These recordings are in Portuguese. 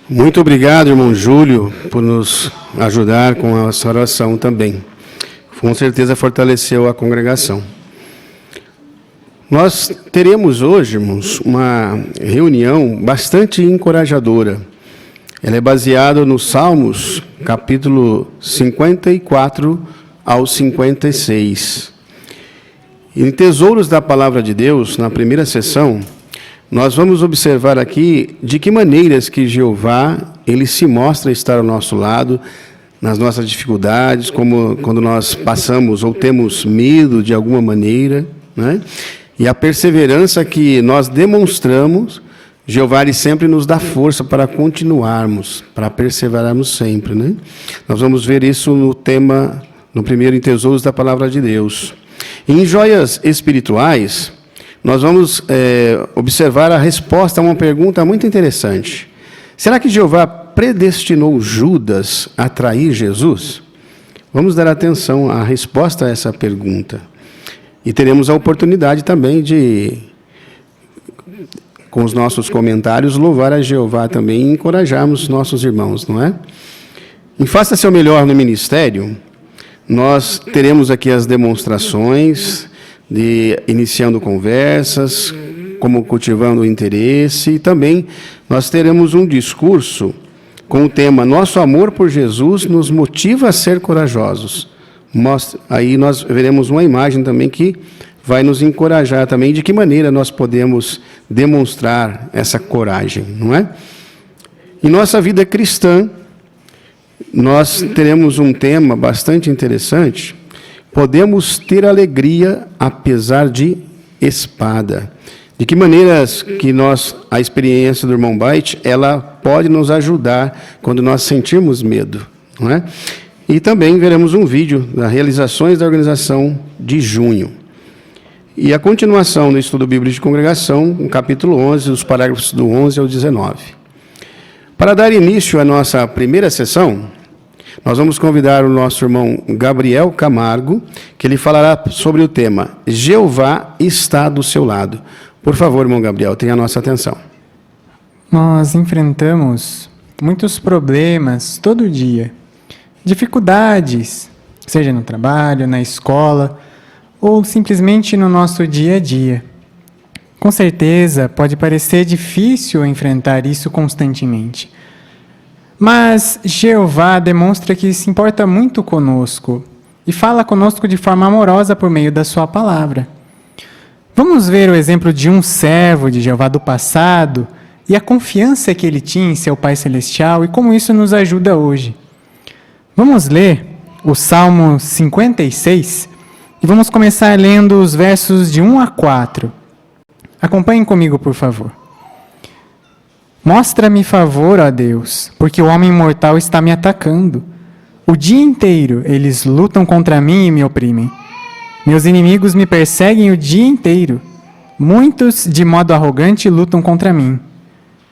Muito obrigado, irmão Júlio, por nos ajudar com essa oração também. Com certeza fortaleceu a congregação. Nós teremos hoje, irmãos, uma reunião bastante encorajadora. Ela é baseada nos Salmos, capítulo 54 ao 56. Em Tesouros da Palavra de Deus, na primeira sessão, nós vamos observar aqui de que maneiras que Jeová, ele se mostra estar ao nosso lado, nas nossas dificuldades, como quando nós passamos ou temos medo de alguma maneira, né? E a perseverança que nós demonstramos, Jeová ele sempre nos dá força para continuarmos, para perseverarmos sempre, né? Nós vamos ver isso no tema, no primeiro em Tesouros da Palavra de Deus. Em Joias Espirituais, nós vamos observar a resposta a uma pergunta muito interessante. Será que Jeová predestinou Judas a trair Jesus? Vamos dar atenção à resposta a essa pergunta. E teremos a oportunidade também de, com os nossos comentários, louvar a Jeová também e encorajarmos nossos irmãos, não é? Em Faça Seu Melhor no Ministério, nós teremos aqui as demonstrações de iniciando conversas, como cultivando o interesse, e também nós teremos um discurso com o tema Nosso amor por Jesus nos motiva a ser corajosos. Aí nós veremos uma imagem também que vai nos encorajar também de que maneira nós podemos demonstrar essa coragem, não é? Em nossa vida cristã, nós teremos um tema bastante interessante. Podemos ter alegria apesar de espada. De que maneiras que a experiência do irmão Bait, ela pode nos ajudar quando nós sentirmos medo, não é? E também veremos um vídeo das realizações da organização de junho. E a continuação do estudo bíblico de congregação, no capítulo 11, dos parágrafos do 11 ao 19. Para dar início à nossa primeira sessão, nós vamos convidar o nosso irmão Gabriel Camargo, que ele falará sobre o tema Jeová está do seu lado. Por favor, irmão Gabriel, tenha a nossa atenção. Nós enfrentamos muitos problemas todo dia, dificuldades, seja no trabalho, na escola, ou simplesmente no nosso dia a dia. Com certeza, pode parecer difícil enfrentar isso constantemente. Mas Jeová demonstra que se importa muito conosco e fala conosco de forma amorosa por meio da sua palavra. Vamos ver o exemplo de um servo de Jeová do passado e a confiança que ele tinha em seu Pai Celestial e como isso nos ajuda hoje. Vamos ler o Salmo 56 e vamos começar lendo os versos de 1 a 4. Acompanhem comigo, por favor. Mostra-me favor, ó Deus, porque o homem mortal está me atacando. O dia inteiro eles lutam contra mim e me oprimem. Meus inimigos me perseguem o dia inteiro. Muitos, de modo arrogante, lutam contra mim.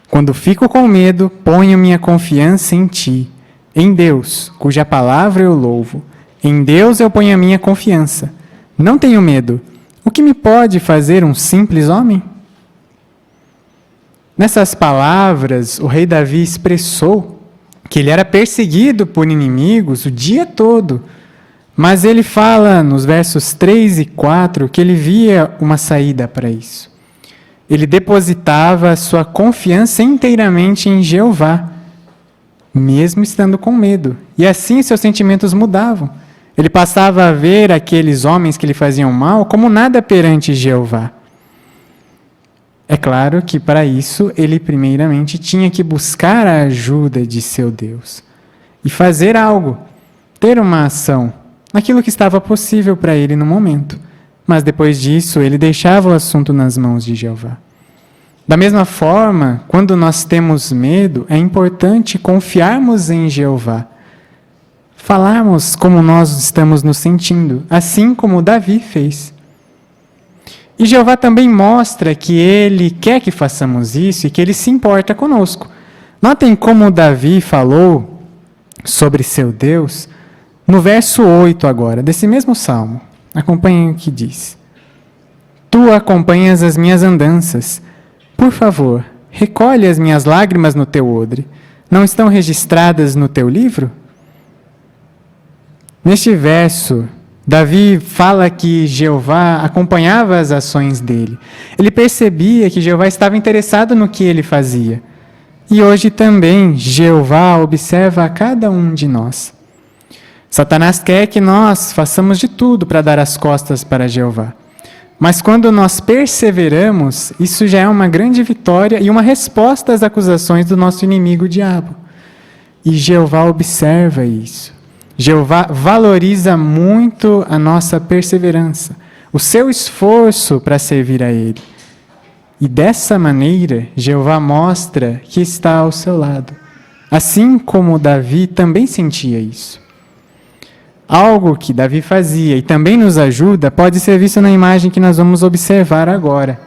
Quando fico com medo, ponho minha confiança em Ti, em Deus, cuja palavra eu louvo. Em Deus eu ponho a minha confiança. Não tenho medo. O que me pode fazer um simples homem? Nessas palavras, o rei Davi expressou que ele era perseguido por inimigos o dia todo, mas ele fala nos versos 3 e 4 que ele via uma saída para isso. Ele depositava a sua confiança inteiramente em Jeová, mesmo estando com medo, e assim seus sentimentos mudavam. Ele passava a ver aqueles homens que lhe faziam mal como nada perante Jeová. É claro que, para isso, ele primeiramente tinha que buscar a ajuda de seu Deus e fazer algo, ter uma ação, naquilo que estava possível para ele no momento. Mas depois disso, ele deixava o assunto nas mãos de Jeová. Da mesma forma, quando nós temos medo, é importante confiarmos em Jeová, falarmos como nós estamos nos sentindo, assim como Davi fez. E Jeová também mostra que Ele quer que façamos isso e que Ele se importa conosco. Notem como Davi falou sobre seu Deus no verso 8 agora, desse mesmo salmo. Acompanhem o que diz. Tu acompanhas as minhas andanças. Por favor, recolhe as minhas lágrimas no teu odre. não estão registradas no teu livro? Neste verso, Davi fala que Jeová acompanhava as ações dele. Ele percebia que Jeová estava interessado no que ele fazia. E hoje também Jeová observa a cada um de nós. Satanás quer que nós façamos de tudo para dar as costas para Jeová. Mas quando nós perseveramos, isso já é uma grande vitória e uma resposta às acusações do nosso inimigo, o diabo. E Jeová observa isso. Jeová valoriza muito a nossa perseverança, o seu esforço para servir a Ele. E dessa maneira, Jeová mostra que está ao seu lado. Assim como Davi também sentia isso. Algo que Davi fazia e também nos ajuda pode ser visto na imagem que nós vamos observar agora.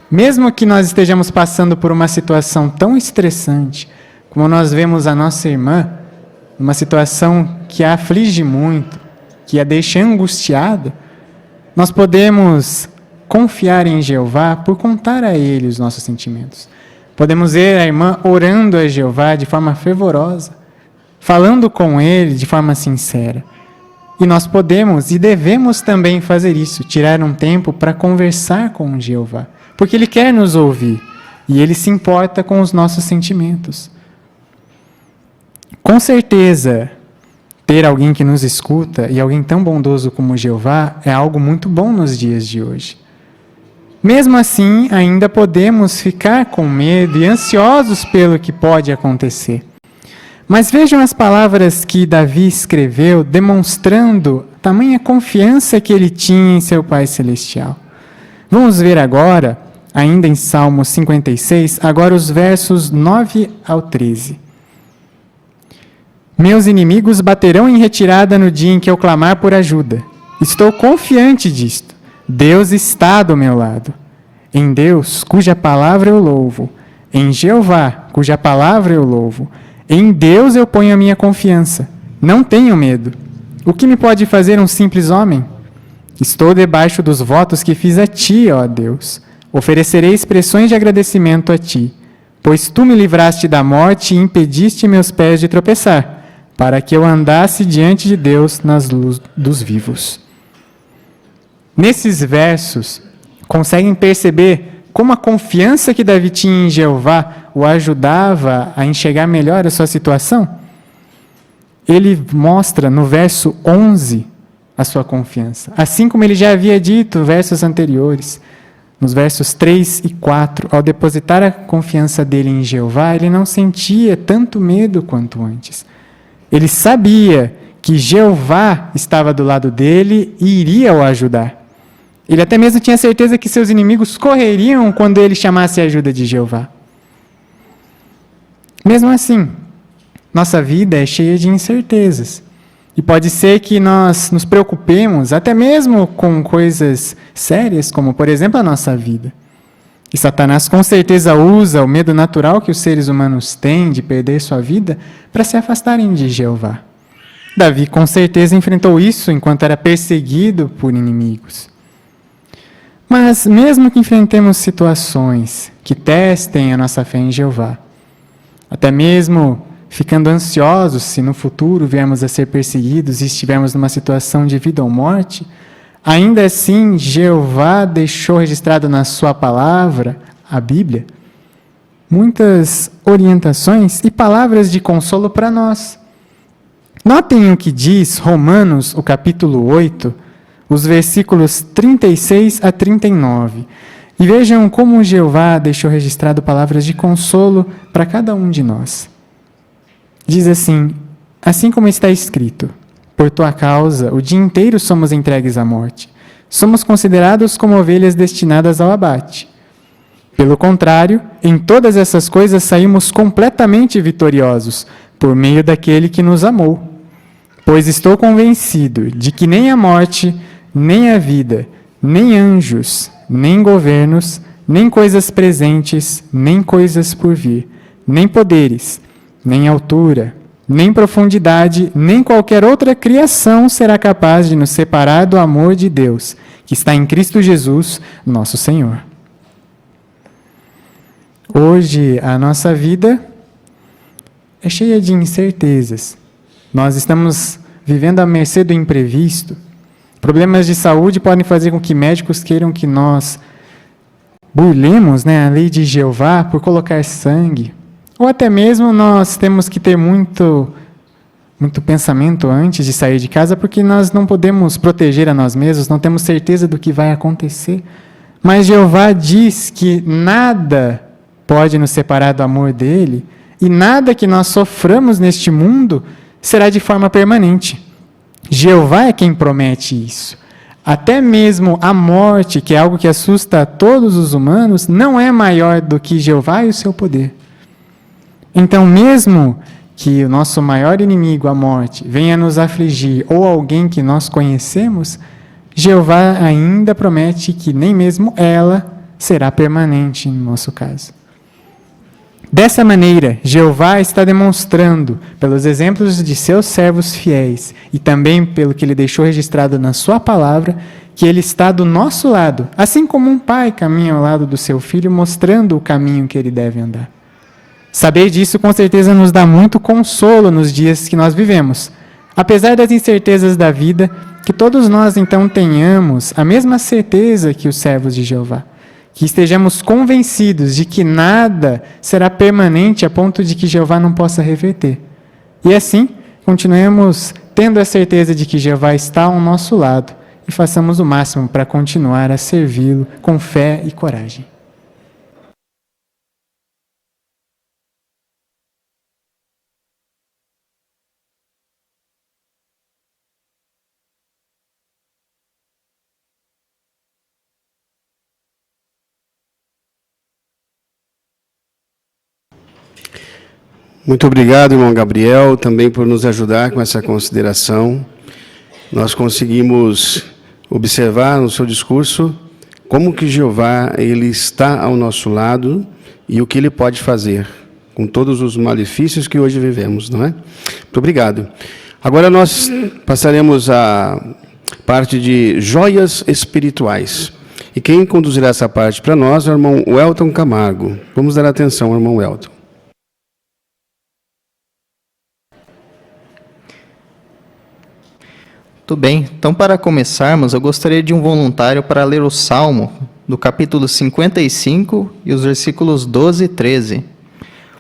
Mesmo que nós estejamos passando por uma situação tão estressante, como nós vemos a nossa irmã, uma situação que a aflige muito, que a deixa angustiada, nós podemos confiar em Jeová por contar a Ele os nossos sentimentos. Podemos ver a irmã orando a Jeová de forma fervorosa, falando com Ele de forma sincera. E nós podemos e devemos também fazer isso, tirar um tempo para conversar com Jeová, porque Ele quer nos ouvir e Ele se importa com os nossos sentimentos. Com certeza, ter alguém que nos escuta e alguém tão bondoso como Jeová é algo muito bom nos dias de hoje. Mesmo assim, ainda podemos ficar com medo e ansiosos pelo que pode acontecer. Mas vejam as palavras que Davi escreveu, demonstrando tamanha confiança que ele tinha em seu Pai Celestial. Vamos ver agora, ainda em Salmo 56, agora os versos 9 ao 13. Meus inimigos baterão em retirada no dia em que eu clamar por ajuda. Estou confiante disto. Deus está do meu lado. Em Deus, cuja palavra eu louvo. Em Jeová, cuja palavra eu louvo. Em Deus eu ponho a minha confiança. Não tenho medo. O que me pode fazer um simples homem? Estou debaixo dos votos que fiz a ti, ó Deus. Oferecerei expressões de agradecimento a ti, pois tu me livraste da morte e impediste meus pés de tropeçar, para que eu andasse diante de Deus nas luzes dos vivos. Nesses versos, conseguem perceber como a confiança que Davi tinha em Jeová o ajudava a enxergar melhor a sua situação? Ele mostra no verso 11 a sua confiança. Assim como ele já havia dito versos anteriores, nos versos 3 e 4, ao depositar a confiança dele em Jeová, ele não sentia tanto medo quanto antes. Ele sabia que Jeová estava do lado dele e iria o ajudar. Ele até mesmo tinha certeza que seus inimigos correriam quando ele chamasse a ajuda de Jeová. Mesmo assim, nossa vida é cheia de incertezas. E pode ser que nós nos preocupemos até mesmo com coisas sérias, como, por exemplo, a nossa vida. E Satanás com certeza usa o medo natural que os seres humanos têm de perder sua vida para se afastarem de Jeová. Davi com certeza enfrentou isso enquanto era perseguido por inimigos. Mas mesmo que enfrentemos situações que testem a nossa fé em Jeová, até mesmo ficando ansiosos se no futuro viermos a ser perseguidos e estivermos numa situação de vida ou morte, ainda assim Jeová deixou registrado na sua palavra, a Bíblia, muitas orientações e palavras de consolo para nós. Notem o que diz Romanos, o capítulo 8, os versículos 36 a 39. E vejam como Jeová deixou registrado palavras de consolo para cada um de nós. Diz assim: assim como está escrito, por tua causa, o dia inteiro somos entregues à morte. Somos considerados como ovelhas destinadas ao abate. Pelo contrário, em todas essas coisas saímos completamente vitoriosos, por meio daquele que nos amou. Pois estou convencido de que nem a morte, nem a vida, nem anjos, nem governos, nem coisas presentes, nem coisas por vir, nem poderes, nem altura, nem profundidade, nem qualquer outra criação será capaz de nos separar do amor de Deus, que está em Cristo Jesus, nosso Senhor. Hoje, a nossa vida é cheia de incertezas. Nós estamos vivendo à mercê do imprevisto. Problemas de saúde podem fazer com que médicos queiram que nós burlemos, a lei de Jeová por colocar sangue. Ou até mesmo nós temos que ter muito pensamento antes de sair de casa, porque nós não podemos proteger a nós mesmos, não temos certeza do que vai acontecer. Mas Jeová diz que nada pode nos separar do amor dele, e nada que nós soframos neste mundo será de forma permanente. Jeová é quem promete isso. Até mesmo a morte, que é algo que assusta a todos os humanos, não é maior do que Jeová e o seu poder. Então, mesmo que o nosso maior inimigo, a morte, venha nos afligir, ou alguém que nós conhecemos, Jeová ainda promete que nem mesmo ela será permanente no nosso caso. Dessa maneira, Jeová está demonstrando, pelos exemplos de seus servos fiéis, e também pelo que ele deixou registrado na sua palavra, que ele está do nosso lado, assim como um pai caminha ao lado do seu filho, mostrando o caminho que ele deve andar. Saber disso, com certeza, nos dá muito consolo nos dias que nós vivemos. Apesar das incertezas da vida, que todos nós, então, tenhamos a mesma certeza que os servos de Jeová. Que estejamos convencidos de que nada será permanente a ponto de que Jeová não possa reverter. E assim, continuemos tendo a certeza de que Jeová está ao nosso lado e façamos o máximo para continuar a servi-lo com fé e coragem. Muito obrigado, irmão Gabriel, também por nos ajudar com essa consideração. Nós conseguimos observar no seu discurso como que Jeová ele está ao nosso lado e o que ele pode fazer com todos os malefícios que hoje vivemos, não é? Muito obrigado. Agora nós passaremos à parte de joias espirituais. E quem conduzirá essa parte para nós é o irmão Welton Camargo. Vamos dar atenção ao irmão Welton. Tudo bem, então para começarmos, eu gostaria de um voluntário para ler o Salmo, do capítulo 55 e os versículos 12 e 13.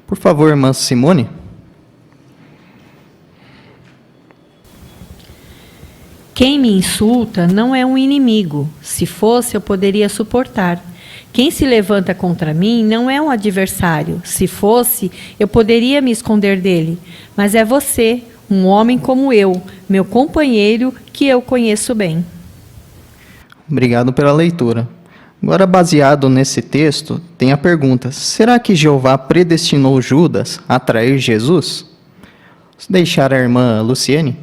Por favor, irmã Simone. Quem me insulta não é um inimigo. Se fosse, eu poderia suportar. Quem se levanta contra mim não é um adversário. Se fosse, eu poderia me esconder dele. Mas é você, um homem como eu, meu companheiro, que eu conheço bem. Obrigado pela leitura. Agora, baseado nesse texto, tem a pergunta: será que Jeová predestinou Judas a trair Jesus? Vou deixar a irmã Luciene.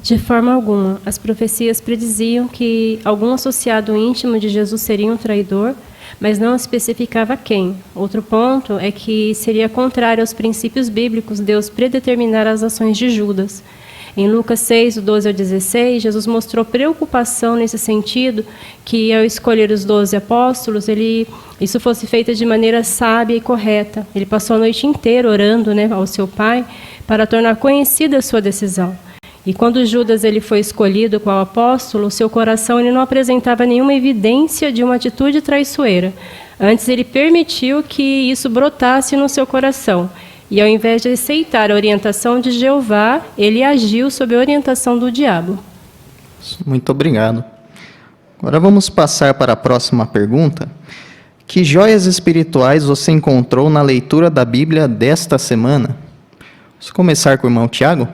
De forma alguma. As profecias prediziam que algum associado íntimo de Jesus seria um traidor, mas não especificava quem. Outro ponto é que seria contrário aos princípios bíblicos Deus predeterminar as ações de Judas. Em Lucas 6, do 12 ao 16, Jesus mostrou preocupação nesse sentido, que ao escolher os 12 apóstolos, isso fosse feito de maneira sábia e correta. Ele passou a noite inteira orando, ao seu Pai para tornar conhecida a sua decisão. E quando Judas foi escolhido qual apóstolo, seu coração não apresentava nenhuma evidência de uma atitude traiçoeira. Antes, ele permitiu que isso brotasse no seu coração. E ao invés de aceitar a orientação de Jeová, ele agiu sob a orientação do diabo. Muito obrigado. Agora vamos passar para a próxima pergunta. Que joias espirituais você encontrou na leitura da Bíblia desta semana? Vamos começar com o irmão Tiago.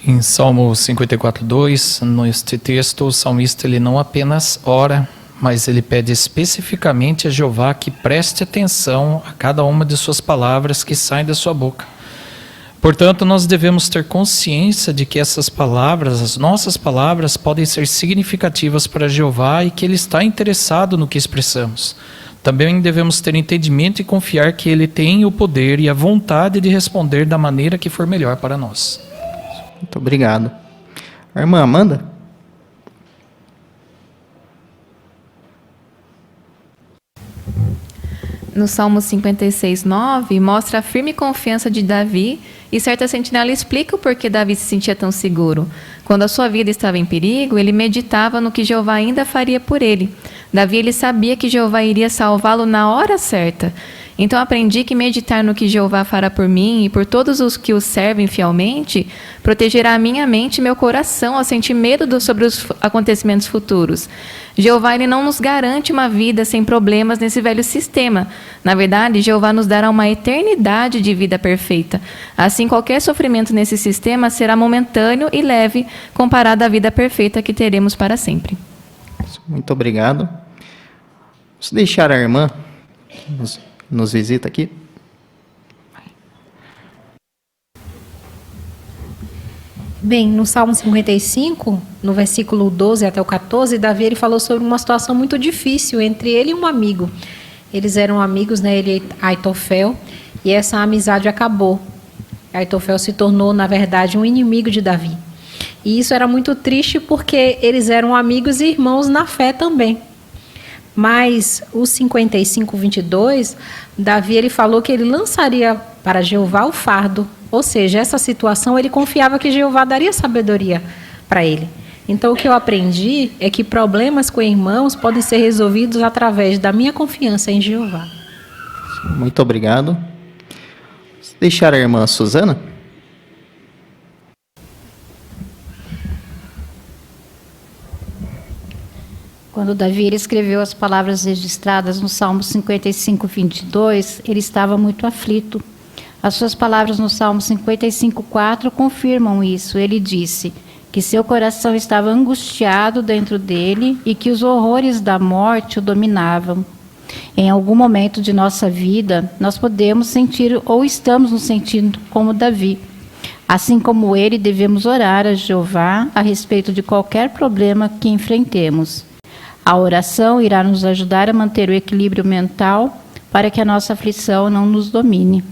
Em Salmo 54:2, neste texto, o salmista ele não apenas ora, mas ele pede especificamente a Jeová que preste atenção a cada uma de suas palavras que saem da sua boca. Portanto, nós devemos ter consciência de que essas palavras, as nossas palavras, podem ser significativas para Jeová e que Ele está interessado no que expressamos. Também devemos ter entendimento e confiar que Ele tem o poder e a vontade de responder da maneira que for melhor para nós. Muito obrigado. A irmã Amanda? no Salmo 56:9, mostra a firme confiança de Davi, e certa sentinela explica o porquê Davi se sentia tão seguro. Quando a sua vida estava em perigo, ele meditava no que Jeová ainda faria por ele. Davi, ele sabia que Jeová iria salvá-lo na hora certa. Então aprendi que meditar no que Jeová fará por mim e por todos os que o servem fielmente protegerá a minha mente e meu coração a sentir medo sobre os acontecimentos futuros. Jeová, ele não nos garante uma vida sem problemas nesse velho sistema. Na verdade, Jeová nos dará uma eternidade de vida perfeita. Assim, qualquer sofrimento nesse sistema será momentâneo e leve comparado à vida perfeita que teremos para sempre. Muito obrigado. Vamos deixar a irmã nos visita aqui. Bem, no Salmo 55, no versículo 12 até o 14, Davi ele falou sobre uma situação muito difícil entre ele e um amigo. Eles eram amigos, né, ele e Aitofel, e essa amizade acabou. Aitofel se tornou, na verdade, um inimigo de Davi. E isso era muito triste porque eles eram amigos e irmãos na fé também. Mas o 55:22, Davi ele falou que ele lançaria para Jeová o fardo, ou seja, essa situação ele confiava que Jeová daria sabedoria para ele. Então o que eu aprendi é que problemas com irmãos podem ser resolvidos através da minha confiança em Jeová. Muito obrigado. Vamos deixar a irmã Suzana. Quando Davi ele escreveu as palavras registradas no Salmo 55:22, ele estava muito aflito. As suas palavras no Salmo 55:4 confirmam isso. Ele disse que seu coração estava angustiado dentro dele e que os horrores da morte o dominavam. Em algum momento de nossa vida, nós podemos sentir ou estamos nos sentindo como Davi. Assim como ele, devemos orar a Jeová a respeito de qualquer problema que enfrentemos. A oração irá nos ajudar a manter o equilíbrio mental para que a nossa aflição não nos domine.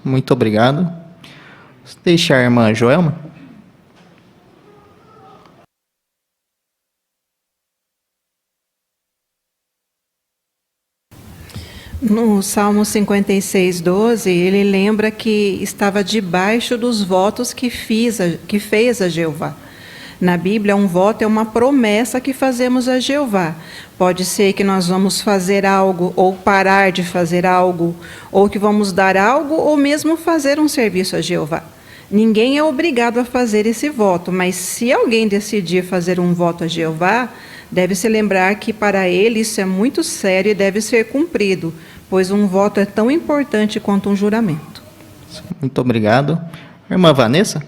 Muito obrigado. Vamos deixar a irmã Joelma. No Salmo 56:12, ele lembra que estava debaixo dos votos que fez a Jeová. Na Bíblia, um voto é uma promessa que fazemos a Jeová. Pode ser que nós vamos fazer algo, ou parar de fazer algo, ou que vamos dar algo, ou mesmo fazer um serviço a Jeová. Ninguém é obrigado a fazer esse voto, mas se alguém decidir fazer um voto a Jeová, deve-se lembrar que para ele isso é muito sério e deve ser cumprido, pois um voto é tão importante quanto um juramento. Muito obrigado. Irmã Vanessa?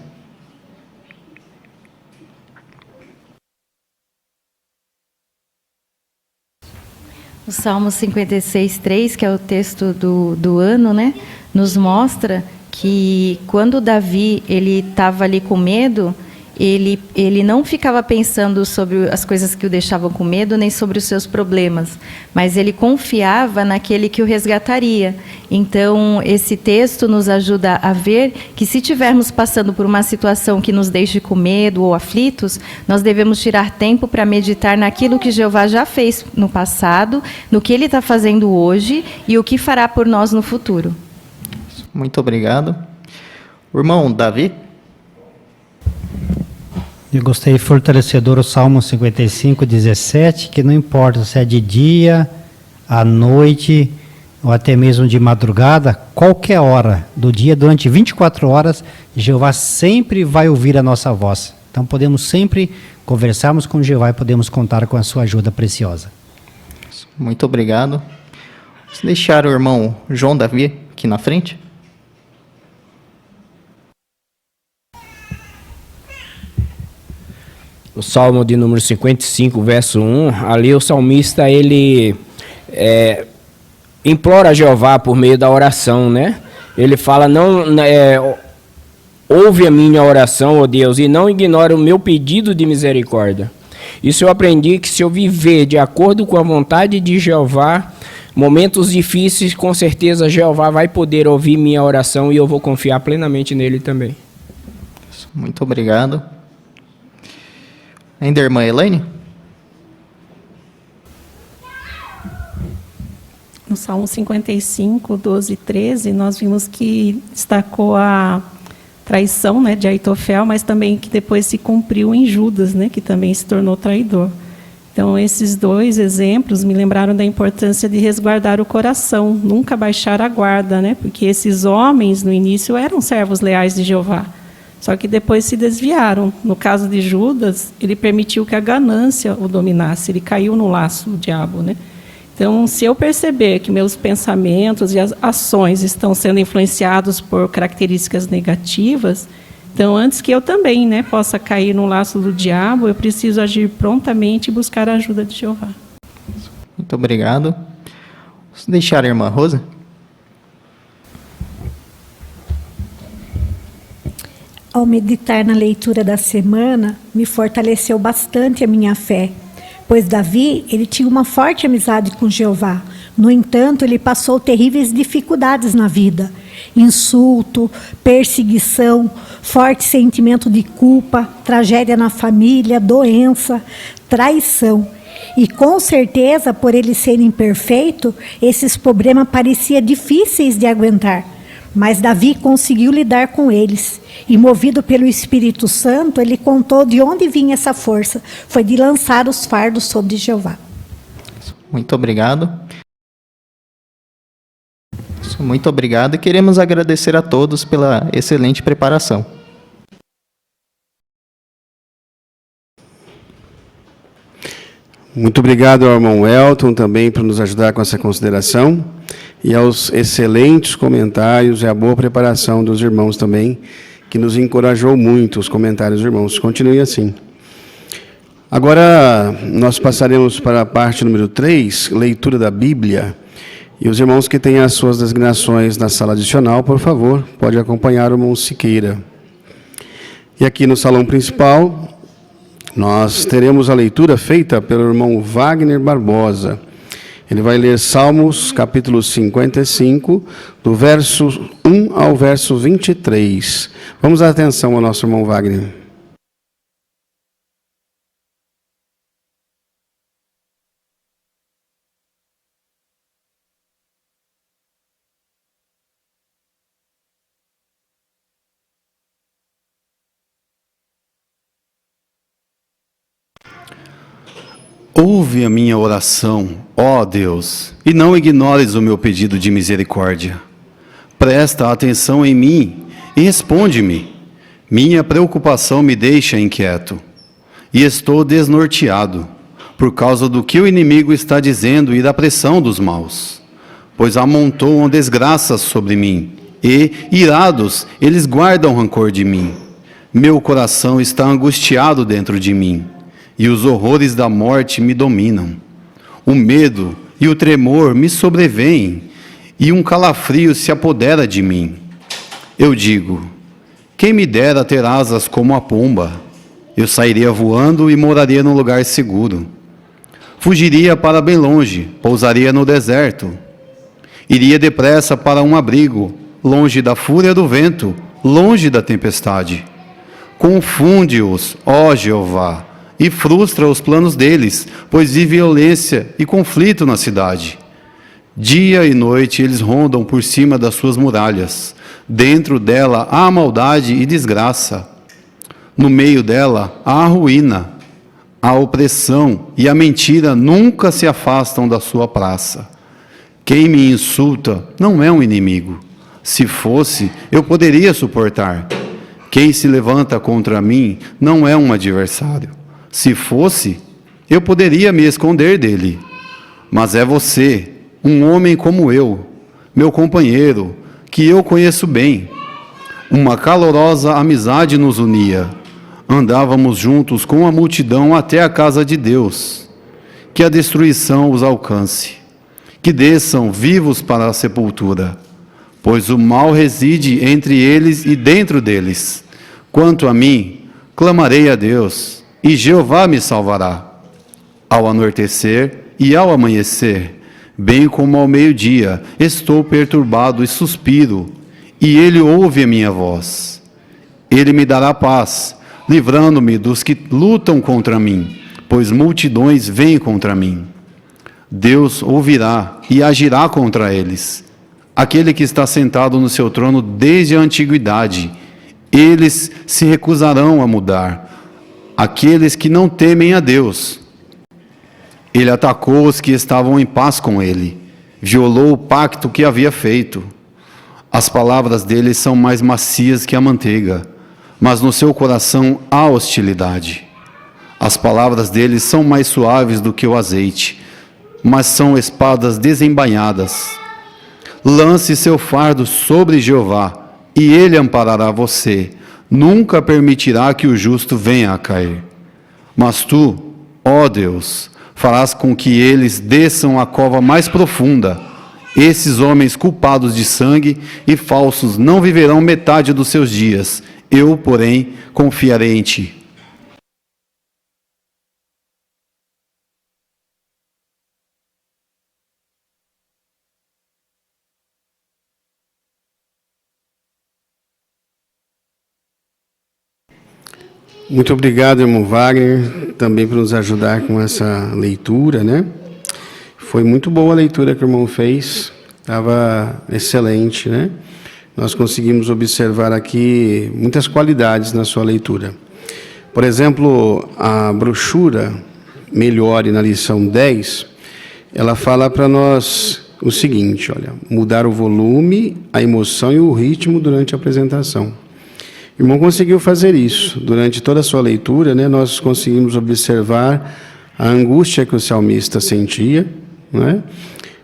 O Salmo 56:3, que é o texto do ano, né, nos mostra que quando Davi ele estava ali com medo, ele não ficava pensando sobre as coisas que o deixavam com medo, nem sobre os seus problemas, mas ele confiava naquele que o resgataria. Então, esse texto nos ajuda a ver que se estivermos passando por uma situação que nos deixe com medo ou aflitos, nós devemos tirar tempo para meditar naquilo que Jeová já fez no passado, no que Ele está fazendo hoje e o que fará por nós no futuro. Muito obrigado. O irmão Davi? Eu gostei fortalecedor o Salmo 55:17, que não importa se é de dia, à noite, ou até mesmo de madrugada, qualquer hora do dia, durante 24 horas, Jeová sempre vai ouvir a nossa voz. Então podemos sempre conversarmos com Jeová e podemos contar com a sua ajuda preciosa. Muito obrigado. Vamos deixar o irmão João Davi aqui na frente. O Salmo de número 55, verso 1, ali o salmista, ele implora a Jeová por meio da oração, né? Ele fala, ouve a minha oração, ó Deus, e não ignore o meu pedido de misericórdia. Isso eu aprendi, que se eu viver de acordo com a vontade de Jeová, momentos difíceis, com certeza Jeová vai poder ouvir minha oração e eu vou confiar plenamente nele também. Muito obrigado. Ainda a irmã Elaine? no Salmo 55, 12 e 13, nós vimos que destacou a traição, né, de Aitofel, mas também que depois se cumpriu em Judas, né, que também se tornou traidor. Então, esses dois exemplos me lembraram da importância de resguardar o coração, nunca baixar a guarda, né, porque esses homens, no início, eram servos leais de Jeová, só que depois se desviaram. No caso de Judas, ele permitiu que a ganância o dominasse, ele caiu no laço do diabo, né? Então, se eu perceber que meus pensamentos e as ações estão sendo influenciados por características negativas, então, antes que eu também, né, possa cair no laço do diabo, eu preciso agir prontamente e buscar a ajuda de Jeová. Muito obrigado. Vamos deixar a irmã Rosa? Ao meditar na leitura da semana, me fortaleceu bastante a minha fé, pois Davi, ele tinha uma forte amizade com Jeová. No entanto, ele passou terríveis dificuldades na vida. Insulto, perseguição, forte sentimento de culpa, tragédia na família, doença, traição. E com certeza, por ele ser imperfeito, esses problemas pareciam difíceis de aguentar. Mas Davi conseguiu lidar com eles. E movido pelo Espírito Santo, ele contou de onde vinha essa força. Foi de lançar os fardos sobre Jeová. Muito obrigado. Muito obrigado e queremos agradecer a todos pela excelente preparação. Muito obrigado ao irmão Elton também por nos ajudar com essa consideração e aos excelentes comentários e a boa preparação dos irmãos também, que nos encorajou muito os comentários dos irmãos. Continue assim. Agora nós passaremos para a parte número 3, leitura da Bíblia. E os irmãos que têm as suas designações na sala adicional, por favor, pode acompanhar o irmão Siqueira. E aqui no salão principal, nós teremos a leitura feita pelo irmão Wagner Barbosa. Ele vai ler Salmos, capítulo 55, do verso 1 ao verso 23. Vamos dar atenção ao nosso irmão Wagner. Ouve a minha oração, ó Deus, e não ignores o meu pedido de misericórdia. Presta atenção em mim e responde-me. Minha preocupação me deixa inquieto e estou desnorteado por causa do que o inimigo está dizendo e da pressão dos maus, pois amontoam desgraças sobre mim e, irados, eles guardam rancor de mim. Meu coração está angustiado dentro de mim e os horrores da morte me dominam. O medo e o tremor me sobrevêm, e um calafrio se apodera de mim. Eu digo, quem me dera ter asas como a pomba? Eu sairia voando e moraria num lugar seguro. Fugiria para bem longe, pousaria no deserto. Iria depressa para um abrigo, longe da fúria do vento, longe da tempestade. Confunde-os, ó Jeová, e frustra os planos deles, pois vi violência e conflito na cidade. Dia e noite eles rondam por cima das suas muralhas. Dentro dela há maldade e desgraça. No meio dela há a ruína. A opressão e a mentira nunca se afastam da sua praça. Quem me insulta não é um inimigo. Se fosse, eu poderia suportar. Quem se levanta contra mim não é um adversário. Se fosse, eu poderia me esconder dele. Mas é você, um homem como eu, meu companheiro, que eu conheço bem. Uma calorosa amizade nos unia. Andávamos juntos com a multidão até a casa de Deus. Que a destruição os alcance. Que desçam vivos para a sepultura. Pois o mal reside entre eles e dentro deles. Quanto a mim, clamarei a Deus, e Jeová me salvará. Ao anoitecer e ao amanhecer, bem como ao meio-dia, estou perturbado e suspiro, e ele ouve a minha voz. Ele me dará paz, livrando-me dos que lutam contra mim, pois multidões vêm contra mim. Deus ouvirá e agirá contra eles. Aquele que está sentado no seu trono desde a antiguidade, eles se recusarão a mudar. Aqueles que não temem a Deus. Ele atacou os que estavam em paz com ele, violou o pacto que havia feito. As palavras dele são mais macias que a manteiga, mas no seu coração há hostilidade. As palavras dele são mais suaves do que o azeite, mas são espadas desembainhadas. Lance seu fardo sobre Jeová, e ele amparará você. Nunca permitirá que o justo venha a cair. Mas tu, ó Deus, farás com que eles desçam à cova mais profunda. Esses homens culpados de sangue e falsos não viverão metade dos seus dias. Eu, porém, confiarei em ti. Muito obrigado, irmão Wagner, também por nos ajudar com essa leitura, né? Foi muito boa a leitura que o irmão fez, estava excelente, né? Nós conseguimos observar aqui muitas qualidades na sua leitura. Por exemplo, a brochura Melhore na lição 10, ela fala para nós o seguinte, olha, mudar o volume, a emoção e o ritmo durante a apresentação. O irmão conseguiu fazer isso. Durante toda a sua leitura, né, nós conseguimos observar a angústia que o salmista sentia, né?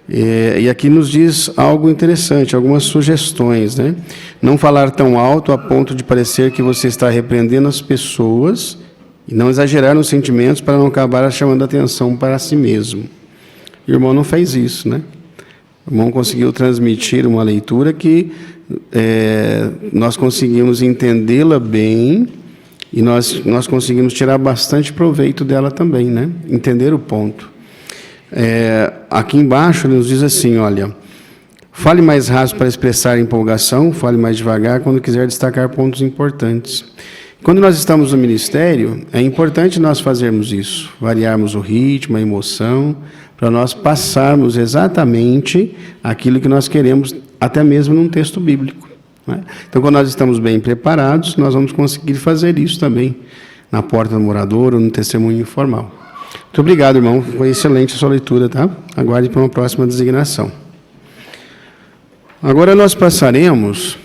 E aqui nos diz algo interessante, algumas sugestões, né? Não falar tão alto a ponto de parecer que você está repreendendo as pessoas e não exagerar nos sentimentos para não acabar chamando a atenção para si mesmo. O irmão não fez isso, né? O irmão conseguiu transmitir uma leitura que nós conseguimos entendê-la bem e nós conseguimos tirar bastante proveito dela também, né? Entender o ponto. Aqui embaixo ele nos diz assim, olha, fale mais rápido para expressar empolgação, fale mais devagar quando quiser destacar pontos importantes. Quando nós estamos no ministério, é importante nós fazermos isso, variarmos o ritmo, a emoção, para nós passarmos exatamente aquilo que nós queremos, até mesmo num texto bíblico, né? Então, quando nós estamos bem preparados, nós vamos conseguir fazer isso também, na porta do morador ou no testemunho informal. Muito obrigado, irmão. Foi excelente a sua leitura, tá? Aguarde para uma próxima designação. Agora nós passaremos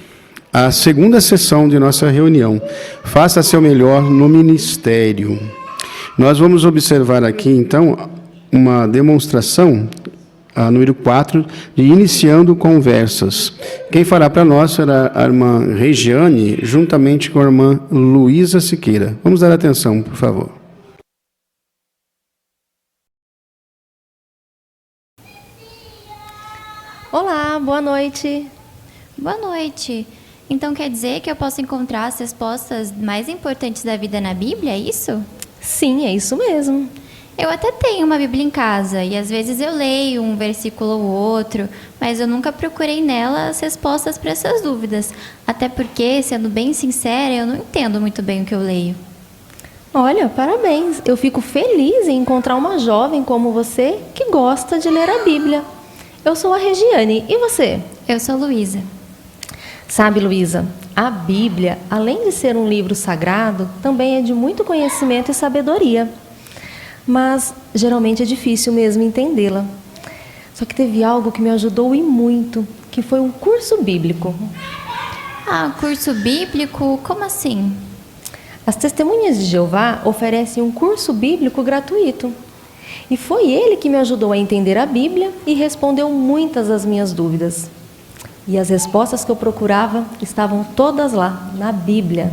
à segunda sessão de nossa reunião. Faça seu melhor no ministério. Nós vamos observar aqui, então, uma demonstração, a número 4, de iniciando conversas. Quem fará para nós será a irmã Regiane, juntamente com a irmã Luísa Siqueira. Vamos dar atenção, por favor. Olá, boa noite. Boa noite. Então quer dizer que eu posso encontrar as respostas mais importantes da vida na Bíblia, é isso? Sim, é isso mesmo. Eu até tenho uma Bíblia em casa e às vezes eu leio um versículo ou outro, mas eu nunca procurei nela as respostas para essas dúvidas. Até porque, sendo bem sincera, eu não entendo muito bem o que eu leio. Olha, parabéns. Eu fico feliz em encontrar uma jovem como você que gosta de ler a Bíblia. Eu sou a Regiane. E você? Eu sou Luísa. Sabe, Luísa, a Bíblia, além de ser um livro sagrado, também é de muito conhecimento e sabedoria. Mas, geralmente, é difícil mesmo entendê-la. Só que teve algo que me ajudou e muito, que foi um curso bíblico. Ah, curso bíblico? Como assim? As Testemunhas de Jeová oferecem um curso bíblico gratuito. E foi ele que me ajudou a entender a Bíblia e respondeu muitas das minhas dúvidas. E as respostas que eu procurava estavam todas lá, na Bíblia.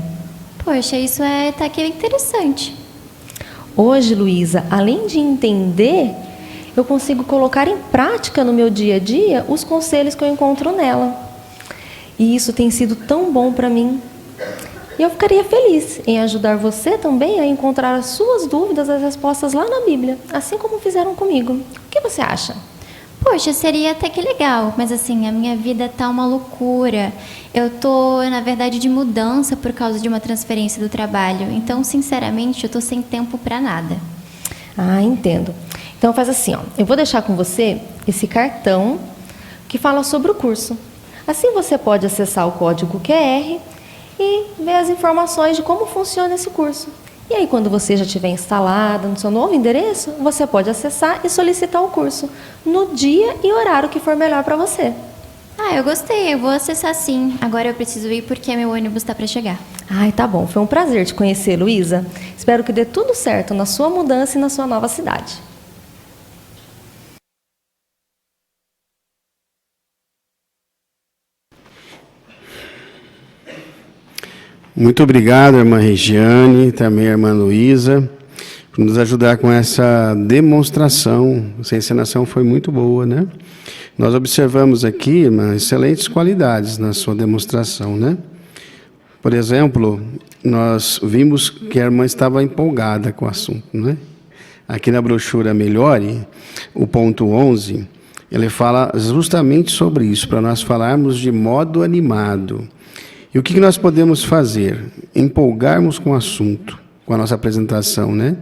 Poxa, isso é até que interessante. Hoje, Luísa, além de entender, eu consigo colocar em prática no meu dia a dia os conselhos que eu encontro nela. E isso tem sido tão bom para mim. E eu ficaria feliz em ajudar você também a encontrar as suas dúvidas, as respostas lá na Bíblia, assim como fizeram comigo. O que você acha? Poxa, seria até que legal, mas assim, a minha vida tá uma loucura. Eu tô, na verdade, de mudança por causa de uma transferência do trabalho. Então, sinceramente, eu tô sem tempo para nada. Ah, entendo. Então faz assim, ó, eu vou deixar com você esse cartão que fala sobre o curso. Assim você pode acessar o código QR e ver as informações de como funciona esse curso. E aí, quando você já estiver instalada no seu novo endereço, você pode acessar e solicitar o curso no dia e horário que for melhor para você. Ah, eu gostei, eu vou acessar sim. Agora eu preciso ir porque meu ônibus está para chegar. Ai, tá bom. Foi um prazer te conhecer, Luísa. Espero que dê tudo certo na sua mudança e na sua nova cidade. Muito obrigado, irmã Regiane, também a irmã Luísa, por nos ajudar com essa demonstração. Essa encenação foi muito boa, né? Nós observamos aqui, irmã, excelentes qualidades na sua demonstração, né? Por exemplo, nós vimos que a irmã estava empolgada com o assunto, né? Aqui na brochura Melhore, o ponto 11, ele fala justamente sobre isso, para nós falarmos de modo animado. E o que nós podemos fazer? Empolgarmos com o assunto, com a nossa apresentação, né?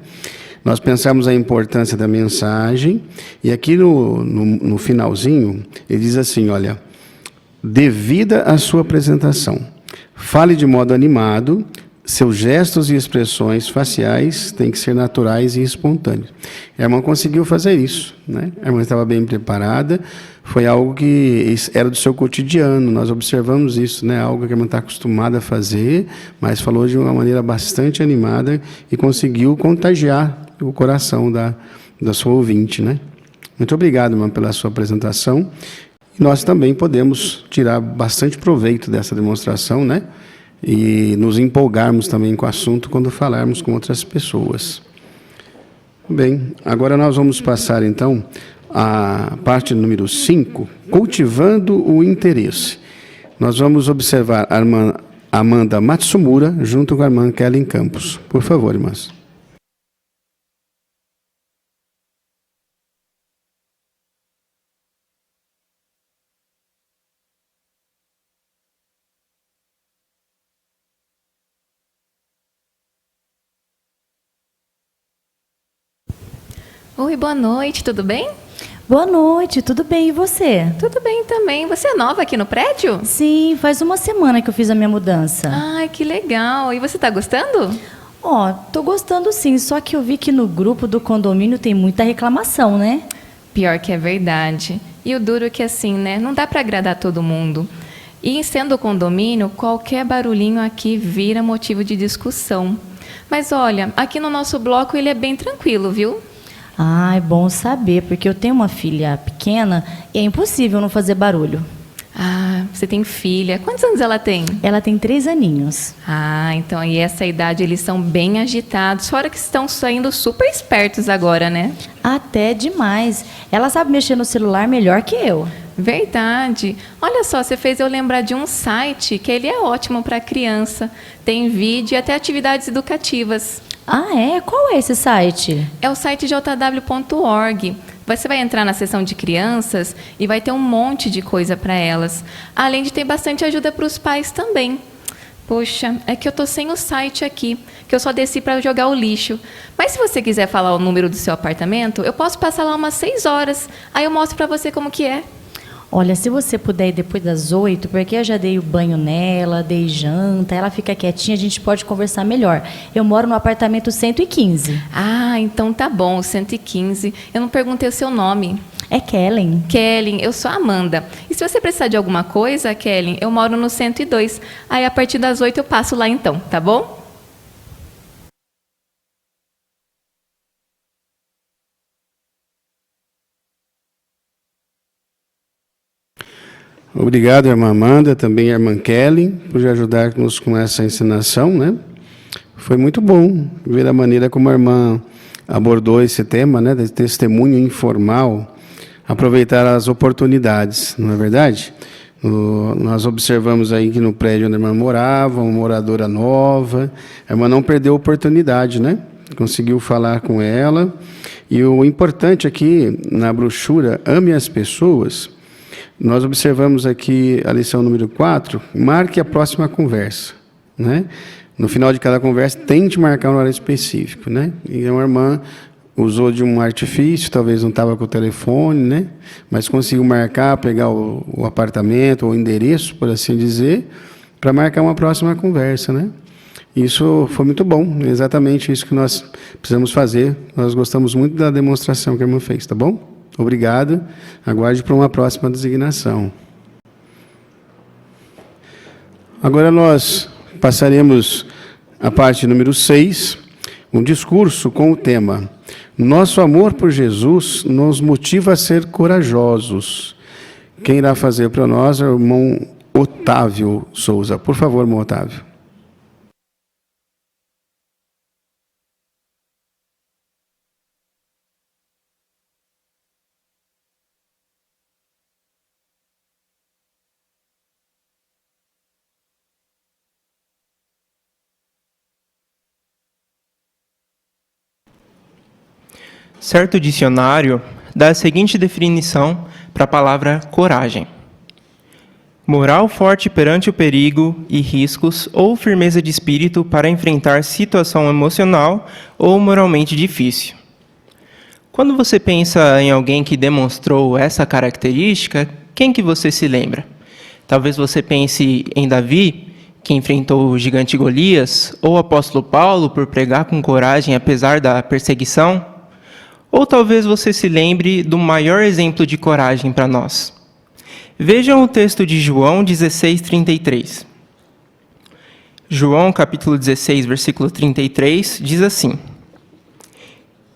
Nós pensamos a importância da mensagem, e aqui no finalzinho, ele diz assim, olha, devida à sua apresentação, fale de modo animado, seus gestos e expressões faciais têm que ser naturais e espontâneos. A irmã conseguiu fazer isso, né? A irmã estava bem preparada, foi algo que era do seu cotidiano, nós observamos isso, né? Algo que a irmã está acostumada a fazer, mas falou de uma maneira bastante animada e conseguiu contagiar o coração da sua ouvinte, né? Muito obrigado, irmã, pela sua apresentação. E nós também podemos tirar bastante proveito dessa demonstração, né? E nos empolgarmos também com o assunto quando falarmos com outras pessoas. Bem, agora nós vamos passar então a parte número 5, cultivando o interesse. Nós vamos observar a irmã Amanda Matsumura junto com a irmã Kellen Campos. Por favor, irmãs. Oi, boa noite, tudo bem? Boa noite, tudo bem, e você? Tudo bem também. Você é nova aqui no prédio? Sim, faz uma semana que eu fiz a minha mudança. Ai, que legal. E você tá gostando? Ó, tô gostando sim, só que eu vi que no grupo do condomínio tem muita reclamação, né? Pior que é verdade. E o duro é que assim, né? Não dá para agradar todo mundo. E sendo condomínio, qualquer barulhinho aqui vira motivo de discussão. Mas olha, aqui no nosso bloco ele é bem tranquilo, viu? Ah, é bom saber, porque eu tenho uma filha pequena e é impossível não fazer barulho. Ah, você tem filha. Quantos anos ela tem? Ela tem 3 aninhos. Ah, então aí essa idade eles são bem agitados, fora que estão saindo super espertos agora, né? Até demais. Ela sabe mexer no celular melhor que eu. Verdade. Olha só, você fez eu lembrar de um site que ele é ótimo para criança. Tem vídeo e até atividades educativas. Ah, é? Qual é esse site? É o site jw.org. Você vai entrar na seção de crianças e vai ter um monte de coisa para elas. Além de ter bastante ajuda para os pais também. Poxa, é que eu tô sem o site aqui, que eu só desci para jogar o lixo. Mas se você quiser falar o número do seu apartamento, eu posso passar lá umas 6 horas. Aí eu mostro para você como que é. Olha, se você puder ir depois das 8, porque eu já dei o banho nela, dei janta, ela fica quietinha, a gente pode conversar melhor. Eu moro no apartamento 115. Ah, então tá bom, 115. Eu não perguntei o seu nome. É Kellen. Kellen, eu sou a Amanda. E se você precisar de alguma coisa, Kellen, eu moro no 102. Aí a partir das 8 eu passo lá então, tá bom? Obrigado, irmã Amanda, também a irmã Kelly, por ajudar-nos com essa ensinação, né? Foi muito bom ver a maneira como a irmã abordou esse tema, né, de testemunho informal, aproveitar as oportunidades, não é verdade? Nós observamos aí que no prédio onde a irmã morava, uma moradora nova, a irmã não perdeu a oportunidade, né? Conseguiu falar com ela. E o importante aqui, na brochura Ame as Pessoas, nós observamos aqui a lição número 4, marque a próxima conversa, né? No final de cada conversa, tente marcar um horário específico, né? E a irmã usou de um artifício, talvez não estava com o telefone, né? Mas conseguiu marcar, pegar o apartamento, ou o endereço, por assim dizer, para marcar uma próxima conversa, né? Isso foi muito bom, exatamente isso que nós precisamos fazer. Nós gostamos muito da demonstração que a irmã fez, tá bom? Obrigado. Aguarde para uma próxima designação. Agora nós passaremos à parte número 6, um discurso com o tema: Nosso amor por Jesus nos motiva a ser corajosos. Quem irá fazer para nós é o irmão Otávio Souza. Por favor, irmão Otávio. Certo dicionário dá a seguinte definição para a palavra coragem: moral forte perante o perigo e riscos ou firmeza de espírito para enfrentar situação emocional ou moralmente difícil. Quando você pensa em alguém que demonstrou essa característica, quem que você se lembra? Talvez você pense em Davi, que enfrentou o gigante Golias, ou o apóstolo Paulo por pregar com coragem apesar da perseguição. Ou talvez você se lembre do maior exemplo de coragem para nós. Vejam o texto de João 16:33. João, capítulo 16, versículo 33, diz assim: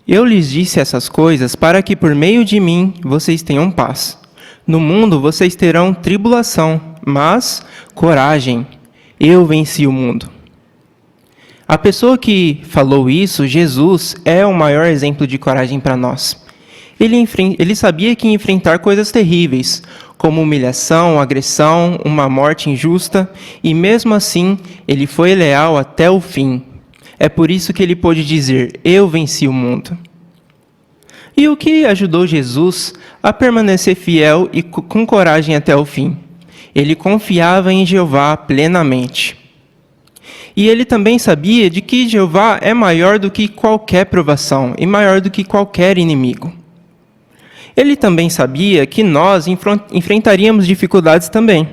Eu lhes disse essas coisas para que por meio de mim vocês tenham paz. No mundo vocês terão tribulação, mas coragem, eu venci o mundo. A pessoa que falou isso, Jesus, é o maior exemplo de coragem para nós. Ele sabia que ia enfrentar coisas terríveis, como humilhação, agressão, uma morte injusta, e mesmo assim, ele foi leal até o fim. É por isso que ele pôde dizer: eu venci o mundo. E o que ajudou Jesus a permanecer fiel e com coragem até o fim? Ele confiava em Jeová plenamente. E ele também sabia de que Jeová é maior do que qualquer provação e maior do que qualquer inimigo. Ele também sabia que nós enfrentaríamos dificuldades também.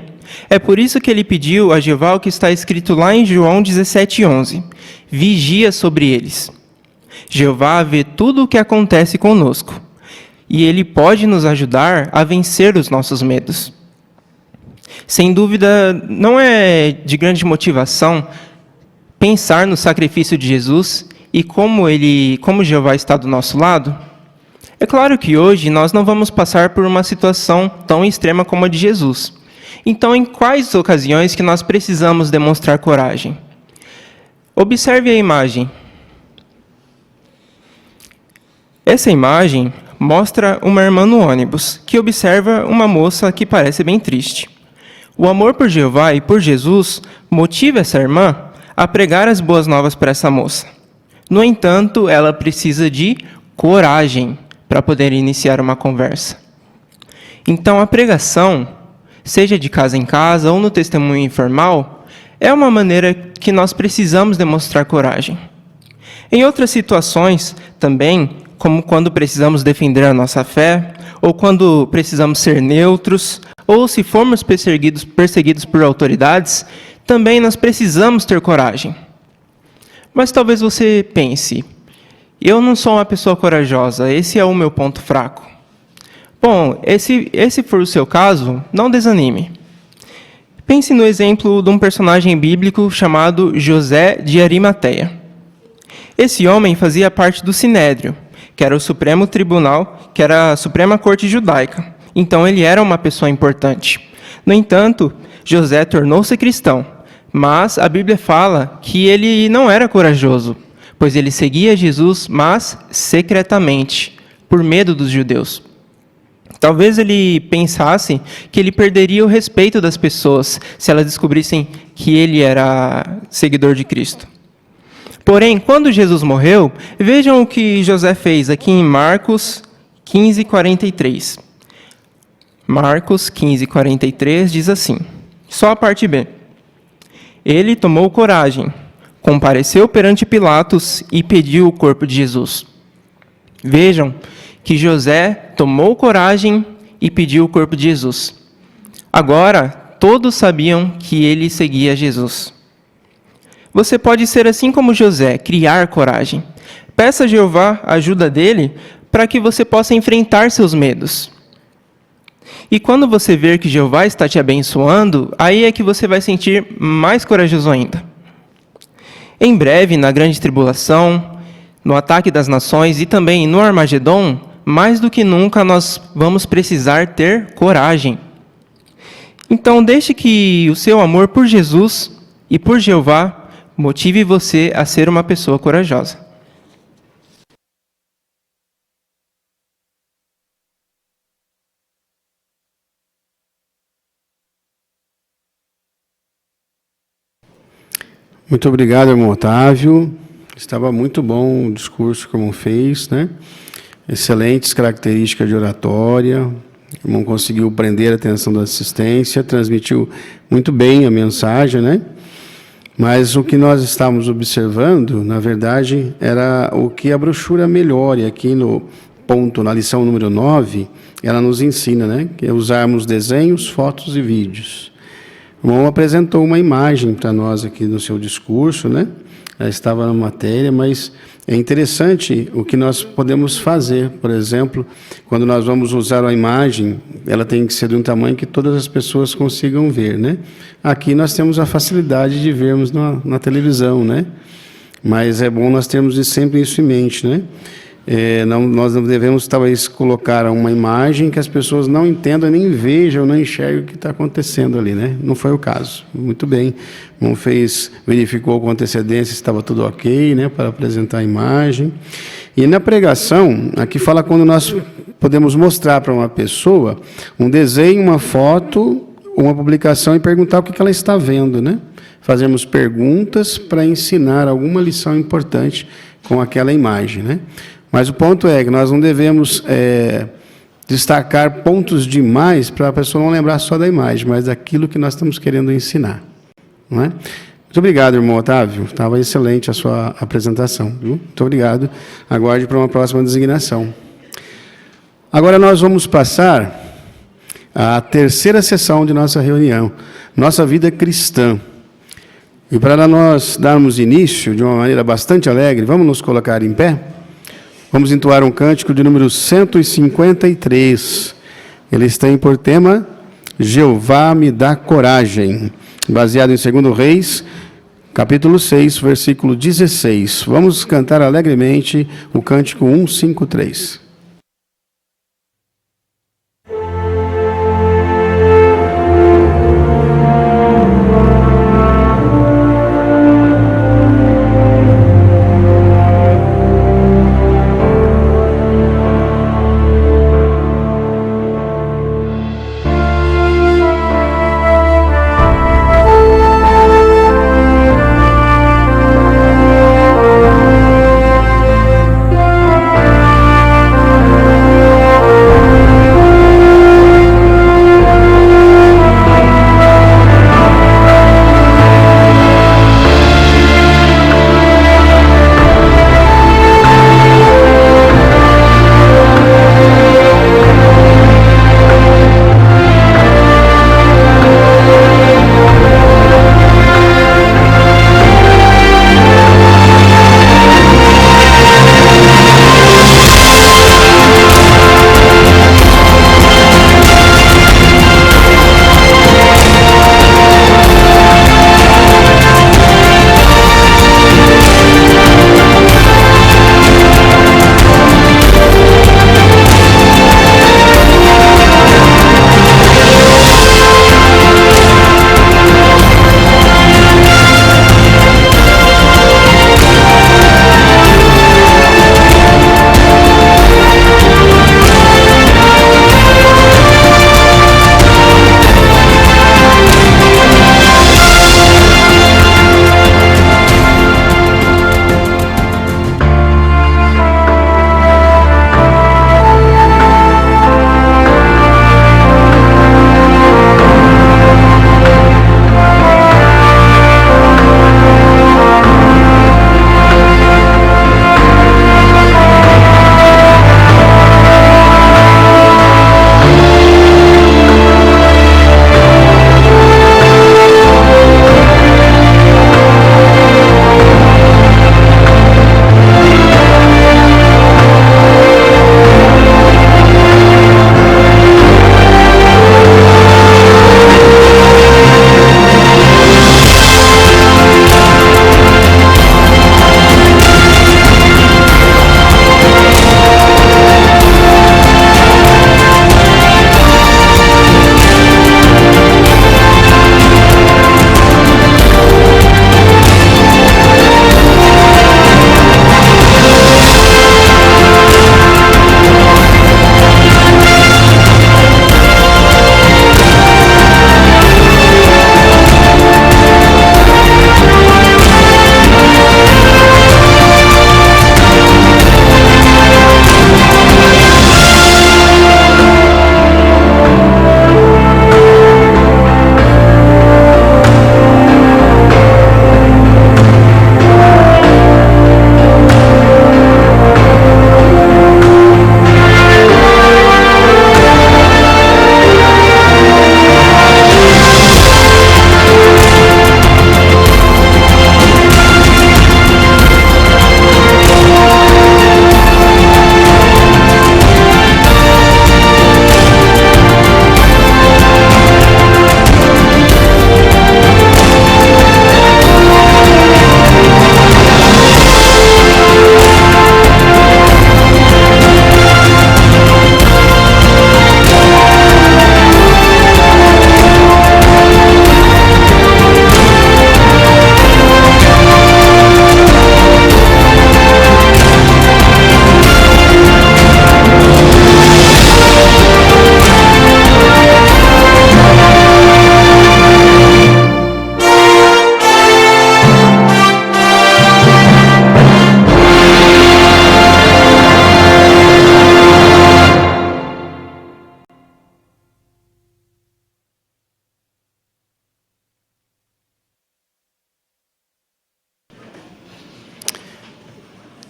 É por isso que ele pediu a Jeová o que está escrito lá em João 17:11. Vigia sobre eles. Jeová vê tudo o que acontece conosco. E ele pode nos ajudar a vencer os nossos medos. Sem dúvida, não é de grande motivação pensar no sacrifício de Jesus e como Jeová está do nosso lado. É claro que hoje nós não vamos passar por uma situação tão extrema como a de Jesus. Então, em quais ocasiões que nós precisamos demonstrar coragem? Observe a imagem. Essa imagem mostra uma irmã no ônibus, que observa uma moça que parece bem triste. O amor por Jeová e por Jesus motiva essa irmã a pregar as boas novas para essa moça. No entanto, ela precisa de coragem para poder iniciar uma conversa. Então, a pregação, seja de casa em casa ou no testemunho informal, é uma maneira que nós precisamos demonstrar coragem. Em outras situações, também, como quando precisamos defender a nossa fé, ou quando precisamos ser neutros, ou se formos perseguidos por autoridades, também nós precisamos ter coragem. Mas talvez você pense: eu não sou uma pessoa corajosa, esse é o meu ponto fraco. Bom, esse for o seu caso, não desanime. Pense no exemplo de um personagem bíblico chamado José de Arimateia. Esse homem fazia parte do Sinédrio, que era o Supremo Tribunal, que era a Suprema Corte Judaica. Então ele era uma pessoa importante. No entanto, José tornou-se cristão, mas a Bíblia fala que ele não era corajoso, pois ele seguia Jesus, mas secretamente, por medo dos judeus. Talvez ele pensasse que ele perderia o respeito das pessoas se elas descobrissem que ele era seguidor de Cristo. Porém, quando Jesus morreu, vejam o que José fez aqui em Marcos 15:43. Marcos 15:43 diz assim, só a parte B. Ele tomou coragem, compareceu perante Pilatos e pediu o corpo de Jesus. Vejam que José tomou coragem e pediu o corpo de Jesus. Agora, todos sabiam que ele seguia Jesus. Você pode ser assim como José, criar coragem. Peça a Jeová a ajuda dele para que você possa enfrentar seus medos. E quando você ver que Jeová está te abençoando, aí é que você vai sentir mais corajoso ainda. Em breve, na grande tribulação, no ataque das nações e também no Armagedon, mais do que nunca nós vamos precisar ter coragem. Então, deixe que o seu amor por Jesus e por Jeová motive você a ser uma pessoa corajosa. Muito obrigado, irmão Otávio. Estava muito bom o discurso que o irmão fez, né? Excelentes características de oratória. O irmão conseguiu prender a atenção da assistência, transmitiu muito bem a mensagem, né? Mas o que nós estávamos observando, na verdade, era o que a brochura Melhore, aqui no ponto, na lição número 9, ela nos ensina, né? Que é usarmos desenhos, fotos e vídeos. O irmão apresentou uma imagem para nós aqui no seu discurso, né? Ela estava na matéria, mas é interessante o que nós podemos fazer. Por exemplo, quando nós vamos usar uma imagem, ela tem que ser de um tamanho que todas as pessoas consigam ver, né? Aqui nós temos a facilidade de vermos na televisão, né? Mas é bom nós termos sempre isso em mente, né? Nós não devemos, talvez, colocar uma imagem que as pessoas não entendam, nem vejam, não enxerguem o que está acontecendo ali, né? Não foi o caso. Muito bem. Não verificou com antecedência se estava tudo ok, né? Para apresentar a imagem. E na pregação, aqui fala quando nós podemos mostrar para uma pessoa um desenho, uma foto, uma publicação e perguntar o que ela está vendo, né? Fazemos perguntas para ensinar alguma lição importante com aquela imagem, né? Mas o ponto é que nós não devemos destacar pontos demais para a pessoa não lembrar só da imagem, mas daquilo que nós estamos querendo ensinar. Não é? Muito obrigado, irmão Otávio. Estava excelente a sua apresentação. Viu? Muito obrigado. Aguarde para uma próxima designação. Agora nós vamos passar à terceira sessão de nossa reunião, Nossa Vida Cristã. E para nós darmos início de uma maneira bastante alegre, vamos nos colocar em pé? Vamos entoar um cântico de número 153. Eles têm por tema Jeová me dá coragem, baseado em 2 Reis, capítulo 6, versículo 16. Vamos cantar alegremente o cântico 153. Jeová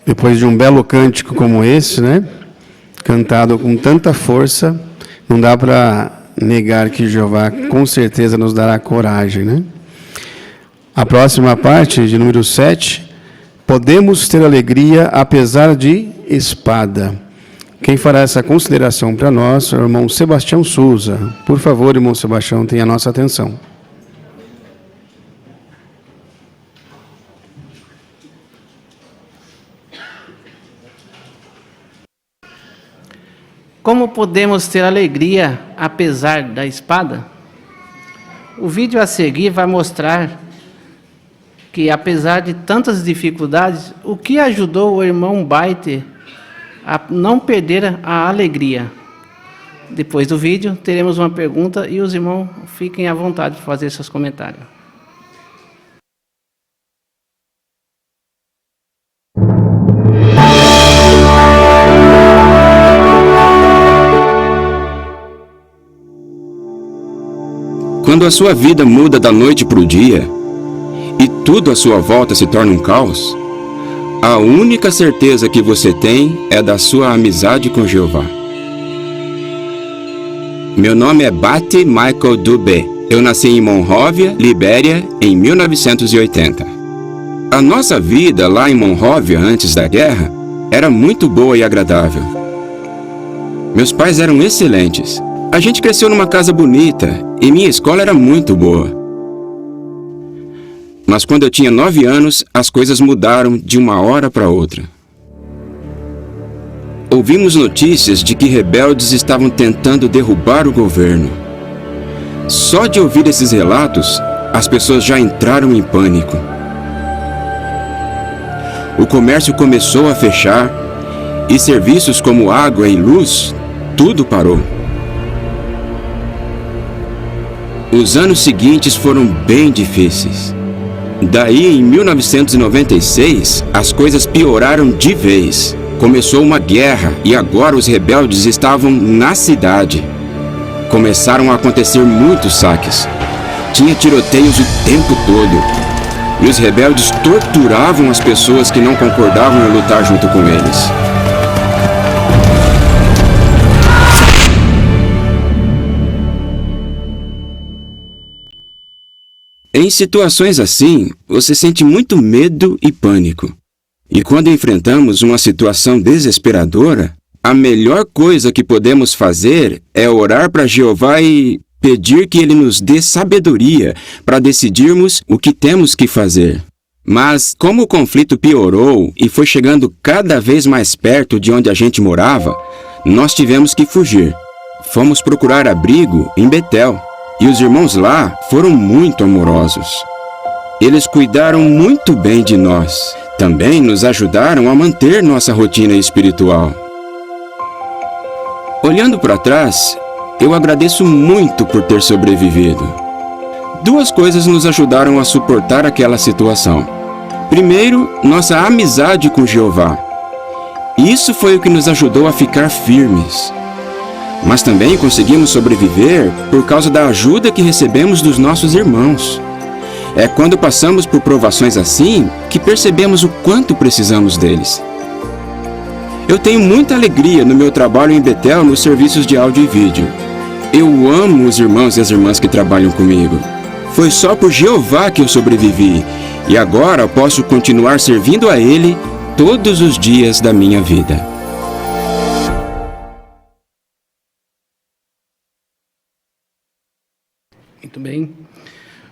Depois de um belo cântico como esse, né? Cantado com tanta força, não dá para negar que Jeová com certeza nos dará coragem, né? A próxima parte, de número 7, podemos ter alegria apesar de espada. Quem fará essa consideração para nós é o irmão Sebastião Souza. Por favor, irmão Sebastião, tenha a nossa atenção. Como podemos ter alegria apesar da espada? O vídeo a seguir vai mostrar que, apesar de tantas dificuldades, o que ajudou o irmão Baiter a não perder a alegria. Depois do vídeo, teremos uma pergunta e os irmãos fiquem à vontade de fazer seus comentários. Quando a sua vida muda da noite para o dia e tudo à sua volta se torna um caos, a única certeza que você tem é da sua amizade com Jeová. Meu nome é Bate Michael Dubé. Eu nasci em Monróvia, Libéria, em 1980. A nossa vida lá em Monróvia, antes da guerra, era muito boa e agradável. Meus pais eram excelentes. A gente cresceu numa casa bonita e minha escola era muito boa. Mas quando eu tinha 9 anos, as coisas mudaram de uma hora para outra. Ouvimos notícias de que rebeldes estavam tentando derrubar o governo. Só de ouvir esses relatos, as pessoas já entraram em pânico. O comércio começou a fechar e serviços como água e luz, tudo parou. Os anos seguintes foram bem difíceis. Daí, em 1996, as coisas pioraram de vez. Começou uma guerra e agora os rebeldes estavam na cidade. Começaram a acontecer muitos saques. Tinha tiroteios o tempo todo. E os rebeldes torturavam as pessoas que não concordavam em lutar junto com eles. Em situações assim, você sente muito medo e pânico. E quando enfrentamos uma situação desesperadora, a melhor coisa que podemos fazer é orar para Jeová e pedir que Ele nos dê sabedoria para decidirmos o que temos que fazer. Mas, como o conflito piorou e foi chegando cada vez mais perto de onde a gente morava, nós tivemos que fugir. Fomos procurar abrigo em Betel. E os irmãos lá foram muito amorosos. Eles cuidaram muito bem de nós. Também nos ajudaram a manter nossa rotina espiritual. Olhando para trás, eu agradeço muito por ter sobrevivido. 2 coisas nos ajudaram a suportar aquela situação. Primeiro, nossa amizade com Jeová. Isso foi o que nos ajudou a ficar firmes. Mas também conseguimos sobreviver por causa da ajuda que recebemos dos nossos irmãos. É quando passamos por provações assim que percebemos o quanto precisamos deles. Eu tenho muita alegria no meu trabalho em Betel nos serviços de áudio e vídeo. Eu amo os irmãos e as irmãs que trabalham comigo. Foi só por Jeová que eu sobrevivi e agora posso continuar servindo a Ele todos os dias da minha vida. Muito bem.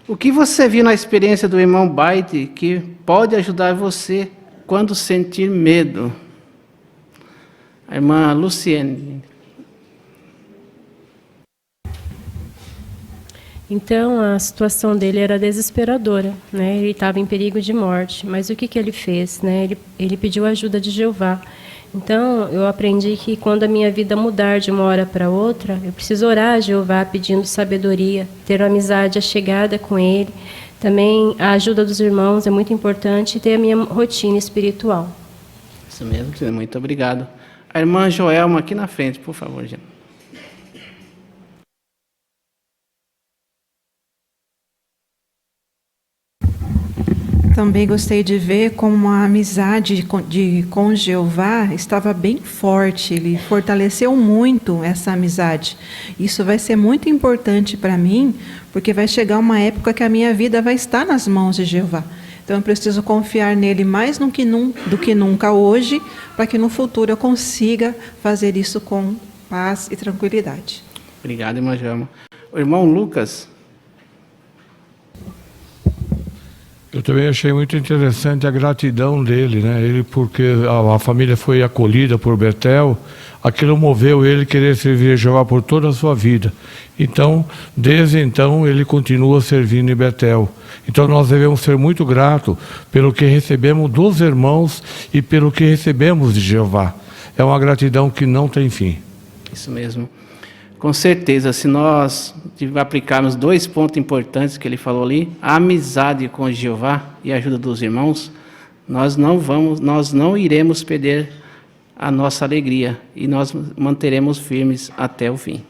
O que você viu na experiência do irmão Baiter que pode ajudar você quando sentir medo? A irmã Luciene. Então, a situação dele era desesperadora, né? Ele estava em perigo de morte. Mas o que ele fez, né? Ele pediu a ajuda de Jeová. Então, eu aprendi que quando a minha vida mudar de uma hora para outra, eu preciso orar a Jeová pedindo sabedoria, ter uma amizade achegada com Ele. Também a ajuda dos irmãos é muito importante e ter a minha rotina espiritual. Isso mesmo, muito obrigado. A irmã Joelma aqui na frente, por favor, gente. Também gostei de ver como a amizade com Jeová estava bem forte. Ele fortaleceu muito essa amizade. Isso vai ser muito importante para mim, porque vai chegar uma época que a minha vida vai estar nas mãos de Jeová. Então eu preciso confiar nele mais do que nunca hoje, para que no futuro eu consiga fazer isso com paz e tranquilidade. Obrigado, irmã Jama. O irmão Lucas. Eu também achei muito interessante a gratidão dele, né? Ele, porque a família foi acolhida por Betel, aquilo moveu ele a querer servir a Jeová por toda a sua vida. Então, desde então, ele continua servindo em Betel. Então, nós devemos ser muito gratos pelo que recebemos dos irmãos e pelo que recebemos de Jeová. É uma gratidão que não tem fim. Isso mesmo. Com certeza, se nós aplicarmos 2 pontos importantes que ele falou ali, a amizade com Jeová e a ajuda dos irmãos, nós não iremos perder a nossa alegria e nós manteremos firmes até o fim.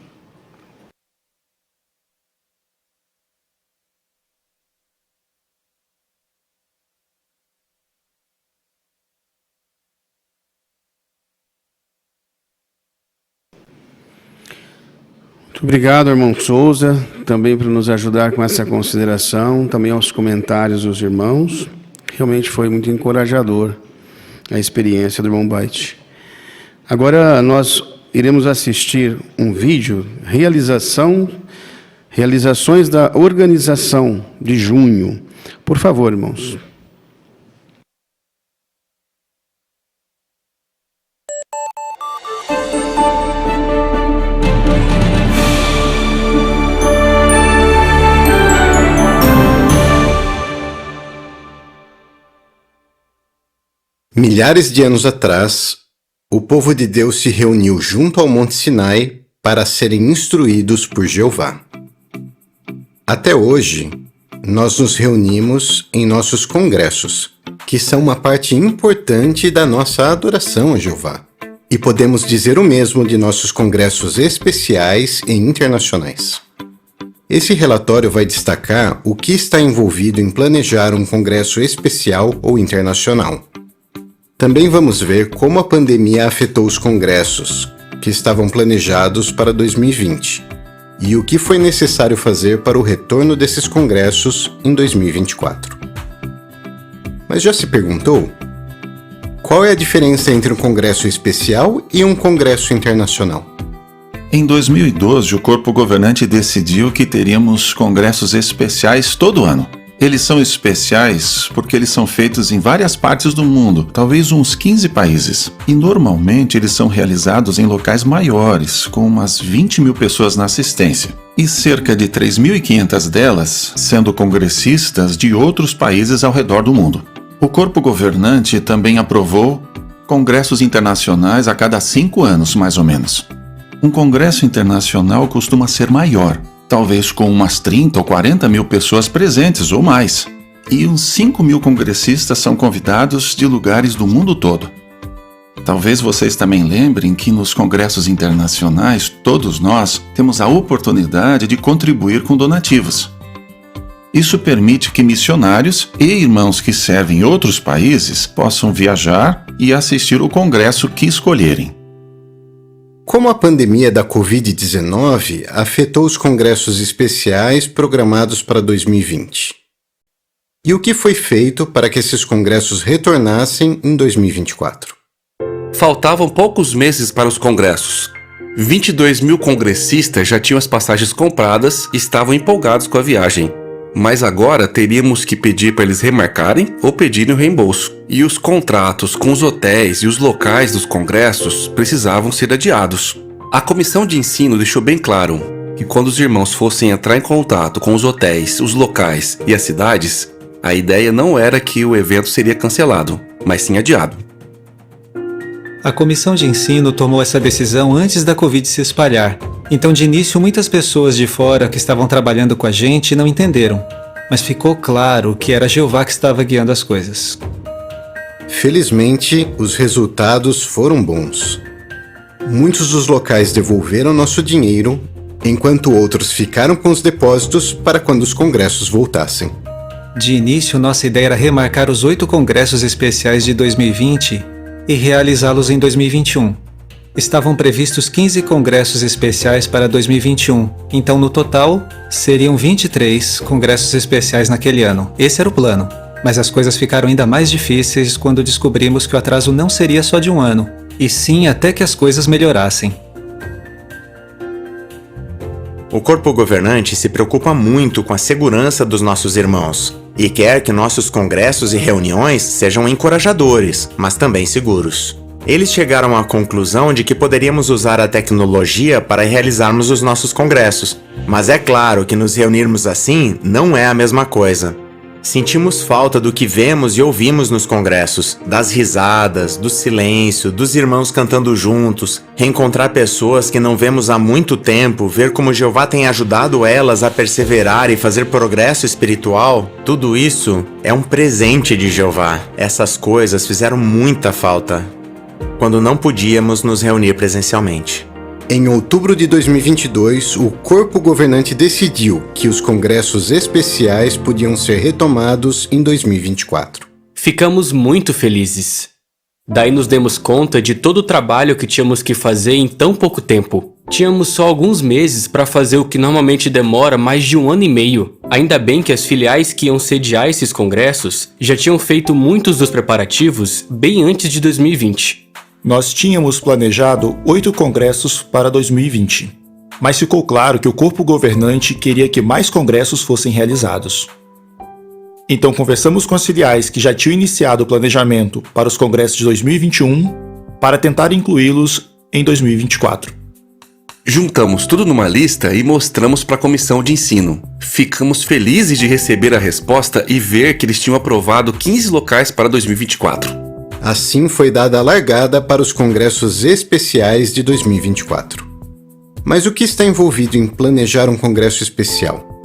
Muito obrigado, irmão Souza, também por nos ajudar com essa consideração, também aos comentários dos irmãos. Realmente foi muito encorajador a experiência do irmão Baite. Agora nós iremos assistir um vídeo, realizações da organização de junho. Por favor, irmãos. Milhares de anos atrás, o povo de Deus se reuniu junto ao Monte Sinai para serem instruídos por Jeová. Até hoje, nós nos reunimos em nossos congressos, que são uma parte importante da nossa adoração a Jeová. E podemos dizer o mesmo de nossos congressos especiais e internacionais. Esse relatório vai destacar o que está envolvido em planejar um congresso especial ou internacional. Também vamos ver como a pandemia afetou os congressos, que estavam planejados para 2020, e o que foi necessário fazer para o retorno desses congressos em 2024. Mas já se perguntou? Qual é a diferença entre um congresso especial e um congresso internacional? Em 2012, o corpo governante decidiu que teríamos congressos especiais todo ano. Eles são especiais porque eles são feitos em várias partes do mundo, talvez uns 15 países. E normalmente eles são realizados em locais maiores, com umas 20 mil pessoas na assistência. E cerca de 3.500 delas sendo congressistas de outros países ao redor do mundo. O corpo governante também aprovou congressos internacionais a cada 5 anos, mais ou menos. Um congresso internacional costuma ser maior, talvez com umas 30 ou 40 mil pessoas presentes ou mais. E uns 5 mil congressistas são convidados de lugares do mundo todo. Talvez vocês também lembrem que nos congressos internacionais, todos nós temos a oportunidade de contribuir com donativos. Isso permite que missionários e irmãos que servem em outros países possam viajar e assistir o congresso que escolherem. Como a pandemia da Covid-19 afetou os congressos especiais programados para 2020? E o que foi feito para que esses congressos retornassem em 2024? Faltavam poucos meses para os congressos. 22 mil congressistas já tinham as passagens compradas e estavam empolgados com a viagem. Mas agora teríamos que pedir para eles remarcarem ou pedirem o reembolso. E os contratos com os hotéis e os locais dos congressos precisavam ser adiados. A comissão de ensino deixou bem claro que quando os irmãos fossem entrar em contato com os hotéis, os locais e as cidades, a ideia não era que o evento seria cancelado, mas sim adiado. A comissão de ensino tomou essa decisão antes da Covid se espalhar. Então, de início, muitas pessoas de fora que estavam trabalhando com a gente não entenderam. Mas ficou claro que era Jeová que estava guiando as coisas. Felizmente, os resultados foram bons. Muitos dos locais devolveram nosso dinheiro, enquanto outros ficaram com os depósitos para quando os congressos voltassem. De início, nossa ideia era remarcar os 8 congressos especiais de 2020 e realizá-los em 2021. Estavam previstos 15 congressos especiais para 2021, então no total seriam 23 congressos especiais naquele ano. Esse era o plano, mas as coisas ficaram ainda mais difíceis quando descobrimos que o atraso não seria só de um ano, e sim até que as coisas melhorassem. O corpo governante se preocupa muito com a segurança dos nossos irmãos e quer que nossos congressos e reuniões sejam encorajadores, mas também seguros. Eles chegaram à conclusão de que poderíamos usar a tecnologia para realizarmos os nossos congressos, mas é claro que nos reunirmos assim não é a mesma coisa. Sentimos falta do que vemos e ouvimos nos congressos, das risadas, do silêncio, dos irmãos cantando juntos, reencontrar pessoas que não vemos há muito tempo, ver como Jeová tem ajudado elas a perseverar e fazer progresso espiritual. Tudo isso é um presente de Jeová. Essas coisas fizeram muita falta quando não podíamos nos reunir presencialmente. Em outubro de 2022, o corpo governante decidiu que os congressos especiais podiam ser retomados em 2024. Ficamos muito felizes. Daí nos demos conta de todo o trabalho que tínhamos que fazer em tão pouco tempo. Tínhamos só alguns meses para fazer o que normalmente demora mais de 1 ano e meio. Ainda bem que as filiais que iam sediar esses congressos já tinham feito muitos dos preparativos bem antes de 2020. Nós tínhamos planejado 8 congressos para 2020, mas ficou claro que o corpo governante queria que mais congressos fossem realizados. Então conversamos com as filiais que já tinham iniciado o planejamento para os congressos de 2021 para tentar incluí-los em 2024. Juntamos tudo numa lista e mostramos para a comissão de ensino. Ficamos felizes de receber a resposta e ver que eles tinham aprovado 15 locais para 2024. Assim foi dada a largada para os congressos especiais de 2024. Mas o que está envolvido em planejar um congresso especial?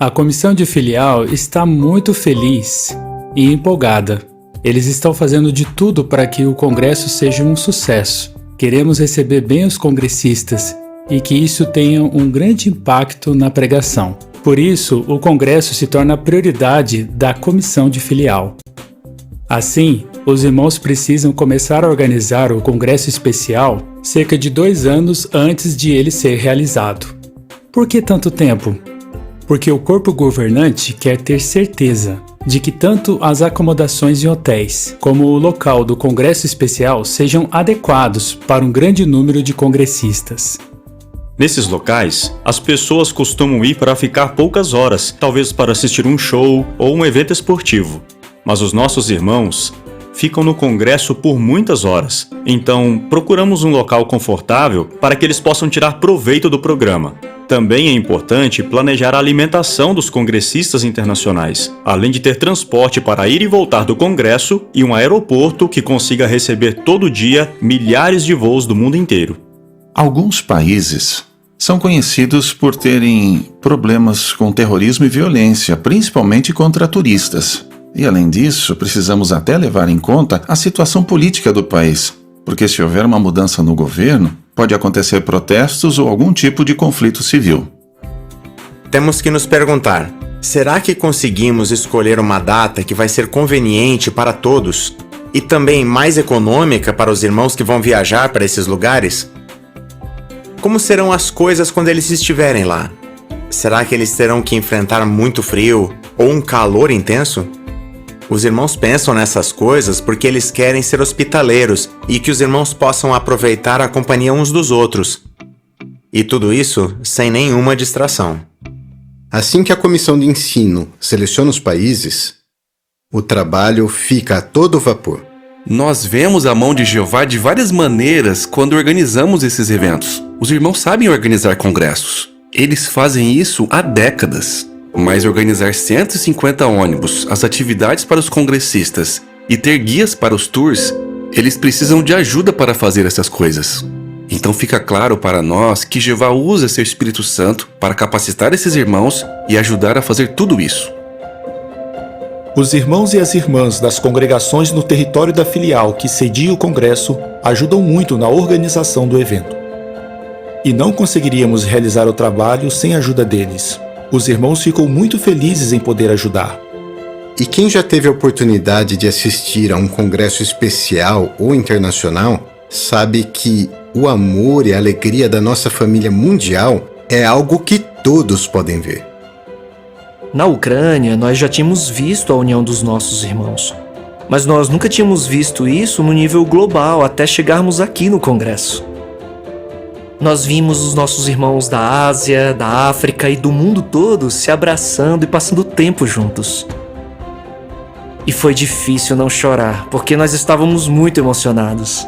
A comissão de filial está muito feliz e empolgada. Eles estão fazendo de tudo para que o congresso seja um sucesso. Queremos receber bem os congressistas e que isso tenha um grande impacto na pregação. Por isso, o congresso se torna a prioridade da comissão de filial. Assim, os irmãos precisam começar a organizar o congresso especial cerca de 2 anos antes de ele ser realizado. Por que tanto tempo? Porque o corpo governante quer ter certeza de que tanto as acomodações em hotéis como o local do congresso especial sejam adequados para um grande número de congressistas. Nesses locais, as pessoas costumam ir para ficar poucas horas, talvez para assistir um show ou um evento esportivo. Mas os nossos irmãos ficam no congresso por muitas horas, então procuramos um local confortável para que eles possam tirar proveito do programa. Também é importante planejar a alimentação dos congressistas internacionais, além de ter transporte para ir e voltar do congresso e um aeroporto que consiga receber todo dia milhares de voos do mundo inteiro. Alguns países são conhecidos por terem problemas com terrorismo e violência, principalmente contra turistas. E além disso, precisamos até levar em conta a situação política do país, porque se houver uma mudança no governo, pode acontecer protestos ou algum tipo de conflito civil. Temos que nos perguntar, será que conseguimos escolher uma data que vai ser conveniente para todos e também mais econômica para os irmãos que vão viajar para esses lugares? Como serão as coisas quando eles estiverem lá? Será que eles terão que enfrentar muito frio ou um calor intenso? Os irmãos pensam nessas coisas porque eles querem ser hospitaleiros e que os irmãos possam aproveitar a companhia uns dos outros. E tudo isso sem nenhuma distração. Assim que a comissão de ensino seleciona os países, o trabalho fica a todo vapor. Nós vemos a mão de Jeová de várias maneiras quando organizamos esses eventos. Os irmãos sabem organizar congressos. Eles fazem isso há décadas. Mas organizar 150 ônibus, as atividades para os congressistas e ter guias para os tours, eles precisam de ajuda para fazer essas coisas. Então fica claro para nós que Jeová usa seu Espírito Santo para capacitar esses irmãos e ajudar a fazer tudo isso. Os irmãos e as irmãs das congregações no território da filial que cedia o congresso ajudam muito na organização do evento. E não conseguiríamos realizar o trabalho sem a ajuda deles. Os irmãos ficam muito felizes em poder ajudar. E quem já teve a oportunidade de assistir a um congresso especial ou internacional, sabe que o amor e a alegria da nossa família mundial é algo que todos podem ver. Na Ucrânia, nós já tínhamos visto a união dos nossos irmãos, mas nós nunca tínhamos visto isso no nível global até chegarmos aqui no congresso. Nós vimos os nossos irmãos da Ásia, da África e do mundo todo se abraçando e passando tempo juntos. E foi difícil não chorar, porque nós estávamos muito emocionados.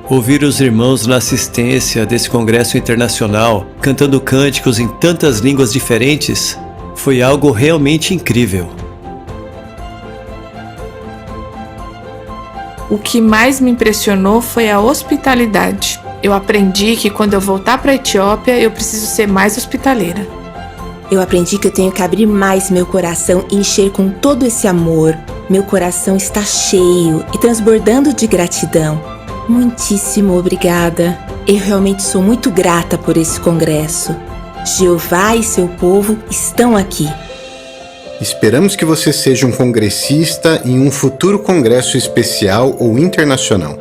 Ouvir os irmãos na assistência desse congresso internacional, cantando cânticos em tantas línguas diferentes, foi algo realmente incrível. O que mais me impressionou foi a hospitalidade. Eu aprendi que quando eu voltar para a Etiópia, eu preciso ser mais hospitaleira. Eu aprendi que eu tenho que abrir mais meu coração e encher com todo esse amor. Meu coração está cheio e transbordando de gratidão. Muitíssimo obrigada. Eu realmente sou muito grata por esse congresso. Jeová e seu povo estão aqui. Esperamos que você seja um congressista em um futuro congresso especial ou internacional.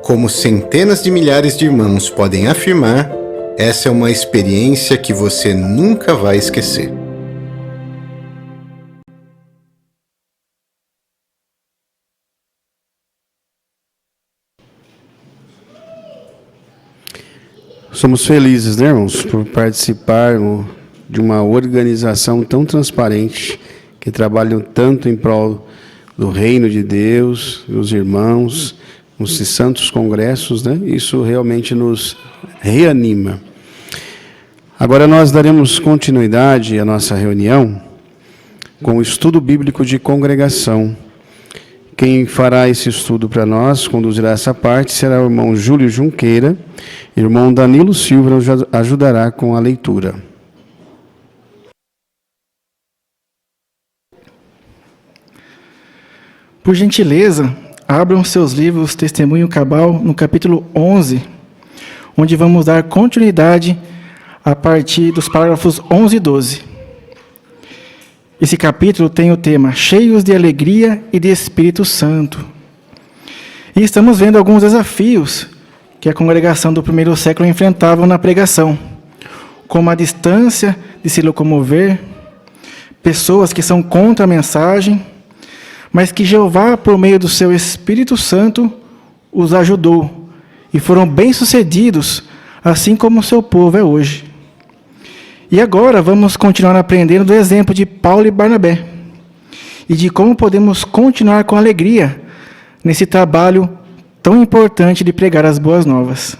Como centenas de milhares de irmãos podem afirmar, essa é uma experiência que você nunca vai esquecer. Somos felizes, né, irmãos, por participar de uma organização tão transparente, que trabalha tanto em prol do reino de Deus, dos irmãos, nos santos congressos, né? Isso realmente nos reanima. Agora nós daremos continuidade à nossa reunião com o estudo bíblico de congregação. Quem fará esse estudo para nós, conduzirá essa parte, será o irmão Júlio Junqueira. Irmão Danilo Silva nos ajudará com a leitura. Por gentileza, abram seus livros Testemunho Cabal no capítulo 11, onde vamos dar continuidade a partir dos parágrafos 11 e 12. Esse capítulo tem o tema Cheios de Alegria e de Espírito Santo. E estamos vendo alguns desafios que a congregação do primeiro século enfrentava na pregação, como a distância de se locomover, pessoas que são contra a mensagem, mas que Jeová, por meio do seu Espírito Santo, os ajudou e foram bem-sucedidos, assim como o seu povo é hoje. E agora vamos continuar aprendendo do exemplo de Paulo e Barnabé e de como podemos continuar com alegria nesse trabalho tão importante de pregar as boas novas.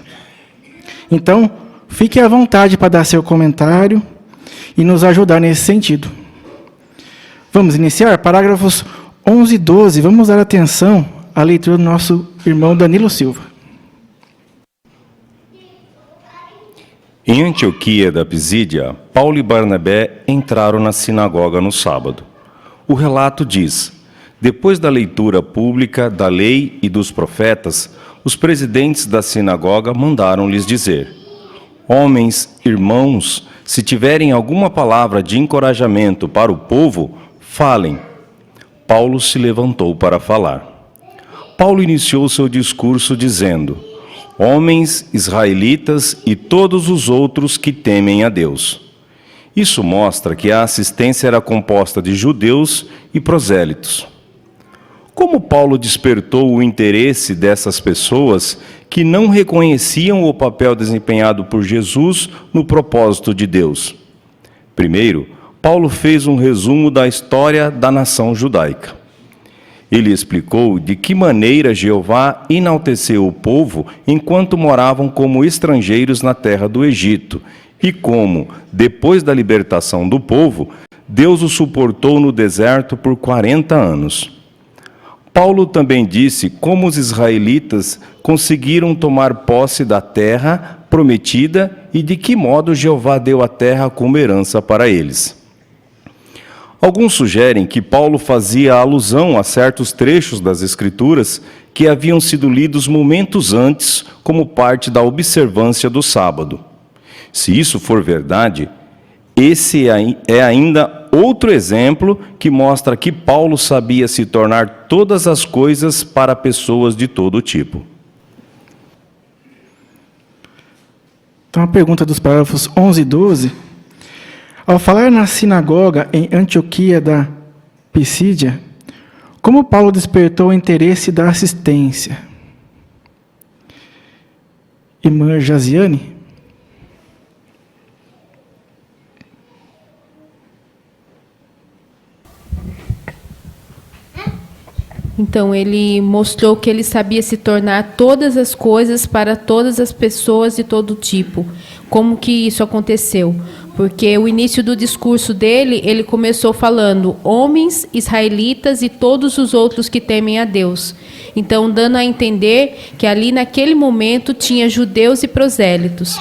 Então, fique à vontade para dar seu comentário e nos ajudar nesse sentido. Vamos iniciar? Parágrafos 11 e 12. Vamos dar atenção à leitura do nosso irmão Danilo Silva. Em Antioquia da Pisídia, Paulo e Barnabé entraram na sinagoga no sábado. O relato diz: depois da leitura pública da lei e dos profetas, os presidentes da sinagoga mandaram-lhes dizer: homens, irmãos, se tiverem alguma palavra de encorajamento para o povo, falem. Paulo se levantou para falar. Paulo iniciou seu discurso dizendo: homens, israelitas e todos os outros que temem a Deus. Isso mostra que a assistência era composta de judeus e prosélitos. Como Paulo despertou o interesse dessas pessoas que não reconheciam o papel desempenhado por Jesus no propósito de Deus? Primeiro, Paulo fez um resumo da história da nação judaica. Ele explicou de que maneira Jeová enalteceu o povo enquanto moravam como estrangeiros na terra do Egito e como, depois da libertação do povo, Deus o suportou no deserto por 40 anos. Paulo também disse como os israelitas conseguiram tomar posse da terra prometida e de que modo Jeová deu a terra como herança para eles. Alguns sugerem que Paulo fazia alusão a certos trechos das Escrituras que haviam sido lidos momentos antes como parte da observância do sábado. Se isso for verdade, Esse é ainda outro exemplo que mostra que Paulo sabia se tornar todas as coisas para pessoas de todo tipo. Então, a pergunta dos parágrafos 11 e 12. Ao falar na sinagoga em Antioquia da Pisídia, como Paulo despertou o interesse da assistência? Irmã Jaziane? Então, ele mostrou que ele sabia se tornar todas as coisas para todas as pessoas de todo tipo. Como que isso aconteceu? Porque o início do discurso dele, ele começou falando homens, israelitas e todos os outros que temem a Deus. Então, dando a entender que ali naquele momento tinha judeus e prosélitos.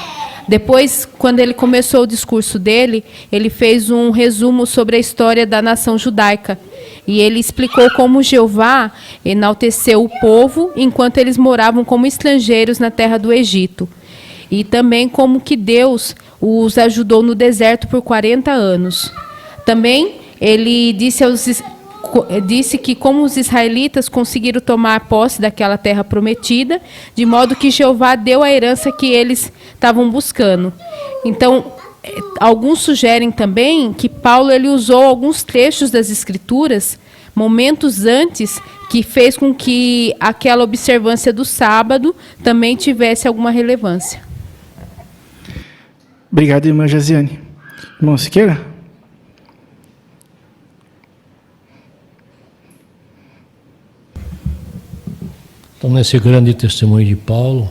Depois, quando ele começou o discurso dele, ele fez um resumo sobre a história da nação judaica. E ele explicou como Jeová enalteceu o povo enquanto eles moravam como estrangeiros na terra do Egito. E também como que Deus os ajudou no deserto por 40 anos. Também ele disse que como os israelitas conseguiram tomar posse daquela terra prometida, de modo que Jeová deu a herança que eles estavam buscando. Então, alguns sugerem também que Paulo ele usou alguns trechos das Escrituras, momentos antes, que fez com que aquela observância do sábado também tivesse alguma relevância. Obrigado, irmã Jaziane. Irmão Siqueira? Então, nesse grande testemunho de Paulo,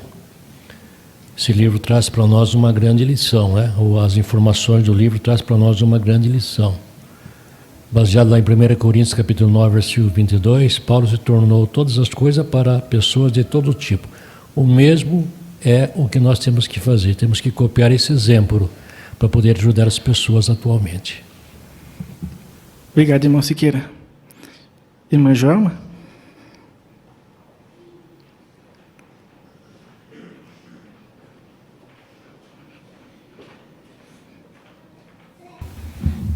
esse livro traz para nós uma grande lição, né? Ou as informações do livro trazem para nós uma grande lição. Baseado lá em 1 Coríntios, capítulo 9, versículo 22, Paulo se tornou todas as coisas para pessoas de todo tipo. O mesmo é o que nós temos que fazer. Temos que copiar esse exemplo para poder ajudar as pessoas atualmente. Obrigado, irmão Siqueira. Irmã Joelma?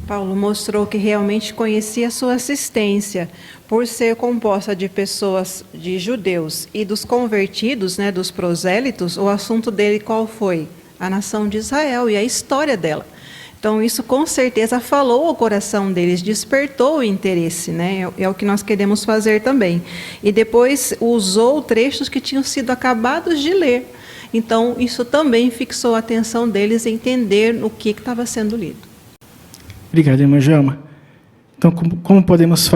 Paulo mostrou que realmente conhecia a sua assistência, por ser composta de pessoas, de judeus e dos convertidos, né, dos prosélitos. O assunto dele qual foi? A nação de Israel e a história dela. Então, isso com certeza falou ao coração deles, despertou o interesse, né? É o que nós queremos fazer também. E depois usou trechos que tinham sido acabados de ler. Então, isso também fixou a atenção deles em entender o que estava sendo lido. Obrigado, irmã Joelma. Então, como podemos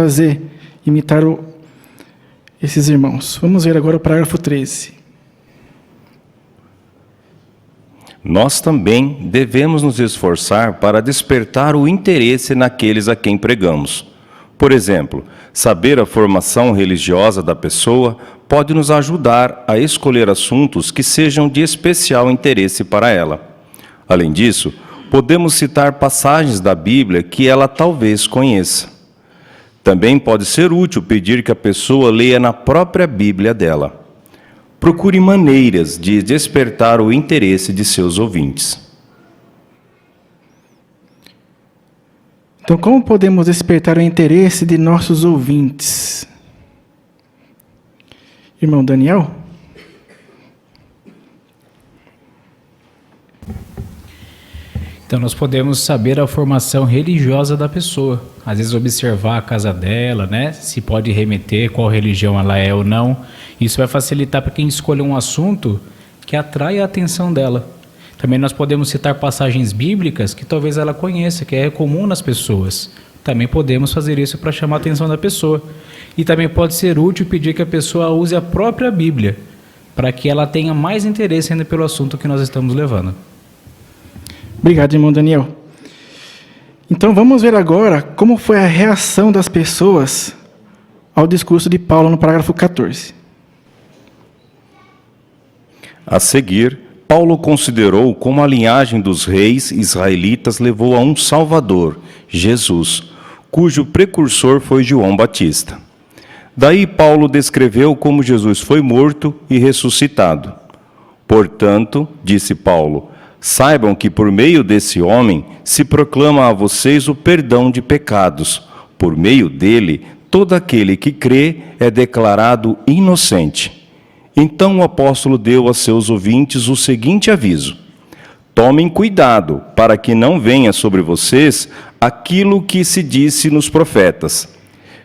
imitar esses irmãos? Vamos ver agora o parágrafo 13. Nós também devemos nos esforçar para despertar o interesse naqueles a quem pregamos. Por exemplo, saber a formação religiosa da pessoa pode nos ajudar a escolher assuntos que sejam de especial interesse para ela. Além disso, podemos citar passagens da Bíblia que ela talvez conheça. Também pode ser útil pedir que a pessoa leia na própria Bíblia dela. Procure maneiras de despertar o interesse de seus ouvintes. Então, como podemos despertar o interesse de nossos ouvintes? Irmão Daniel? Então, nós podemos saber a formação religiosa da pessoa. Às vezes, observar a casa dela, né? Se pode remeter, qual religião ela é ou não. Isso vai facilitar para quem escolher um assunto que atrai a atenção dela. Também nós podemos citar passagens bíblicas que talvez ela conheça, que é comum nas pessoas. Também podemos fazer isso para chamar a atenção da pessoa. E também pode ser útil pedir que a pessoa use a própria Bíblia, para que ela tenha mais interesse ainda pelo assunto que nós estamos levando. Obrigado, irmão Daniel. Então, vamos ver agora como foi a reação das pessoas ao discurso de Paulo no parágrafo 14. A seguir, Paulo considerou como a linhagem dos reis israelitas levou a um Salvador, Jesus, cujo precursor foi João Batista. Daí Paulo descreveu como Jesus foi morto e ressuscitado. Portanto, disse Paulo, Saibam que por meio desse homem se proclama a vocês o perdão de pecados. Por meio dele, todo aquele que crê é declarado inocente. Então o apóstolo deu a seus ouvintes o seguinte aviso: tomem cuidado para que não venha sobre vocês aquilo que se disse nos profetas.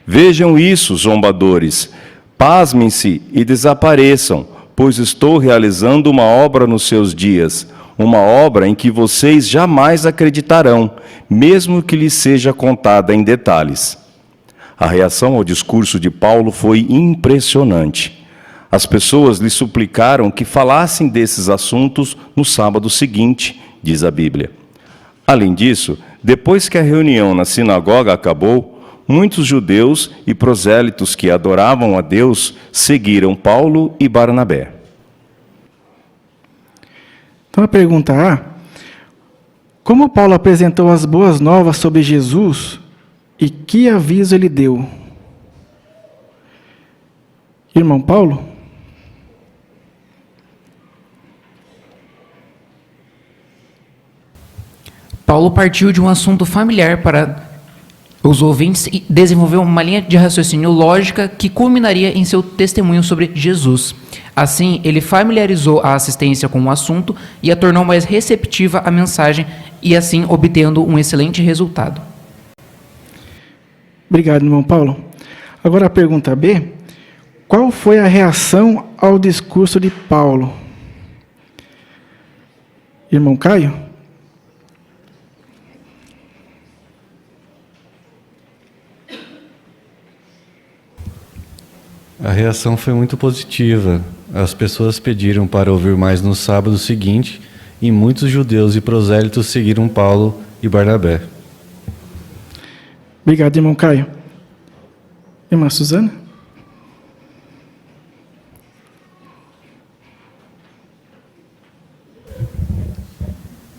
Vejam isso, zombadores, pasmem-se e desapareçam, pois estou realizando uma obra nos seus dias, uma obra em que vocês jamais acreditarão, mesmo que lhes seja contada em detalhes. A reação ao discurso de Paulo foi impressionante. As pessoas lhe suplicaram que falassem desses assuntos no sábado seguinte, diz a Bíblia. Além disso, depois que a reunião na sinagoga acabou, muitos judeus e prosélitos que adoravam a Deus seguiram Paulo e Barnabé. Então a pergunta A: como Paulo apresentou as boas novas sobre Jesus e que aviso ele deu? Irmão Paulo? Paulo partiu de um assunto familiar para os ouvintes e desenvolveu uma linha de raciocínio lógica que culminaria em seu testemunho sobre Jesus. Assim, ele familiarizou a assistência com o assunto e a tornou mais receptiva à mensagem e assim obtendo um excelente resultado. Obrigado, irmão Paulo. Agora a pergunta B: qual foi a reação ao discurso de Paulo? Irmão Caio? A reação foi muito positiva. As pessoas pediram para ouvir mais no sábado seguinte e muitos judeus e prosélitos seguiram Paulo e Barnabé. Obrigado, irmão Caio. Irmã Suzana?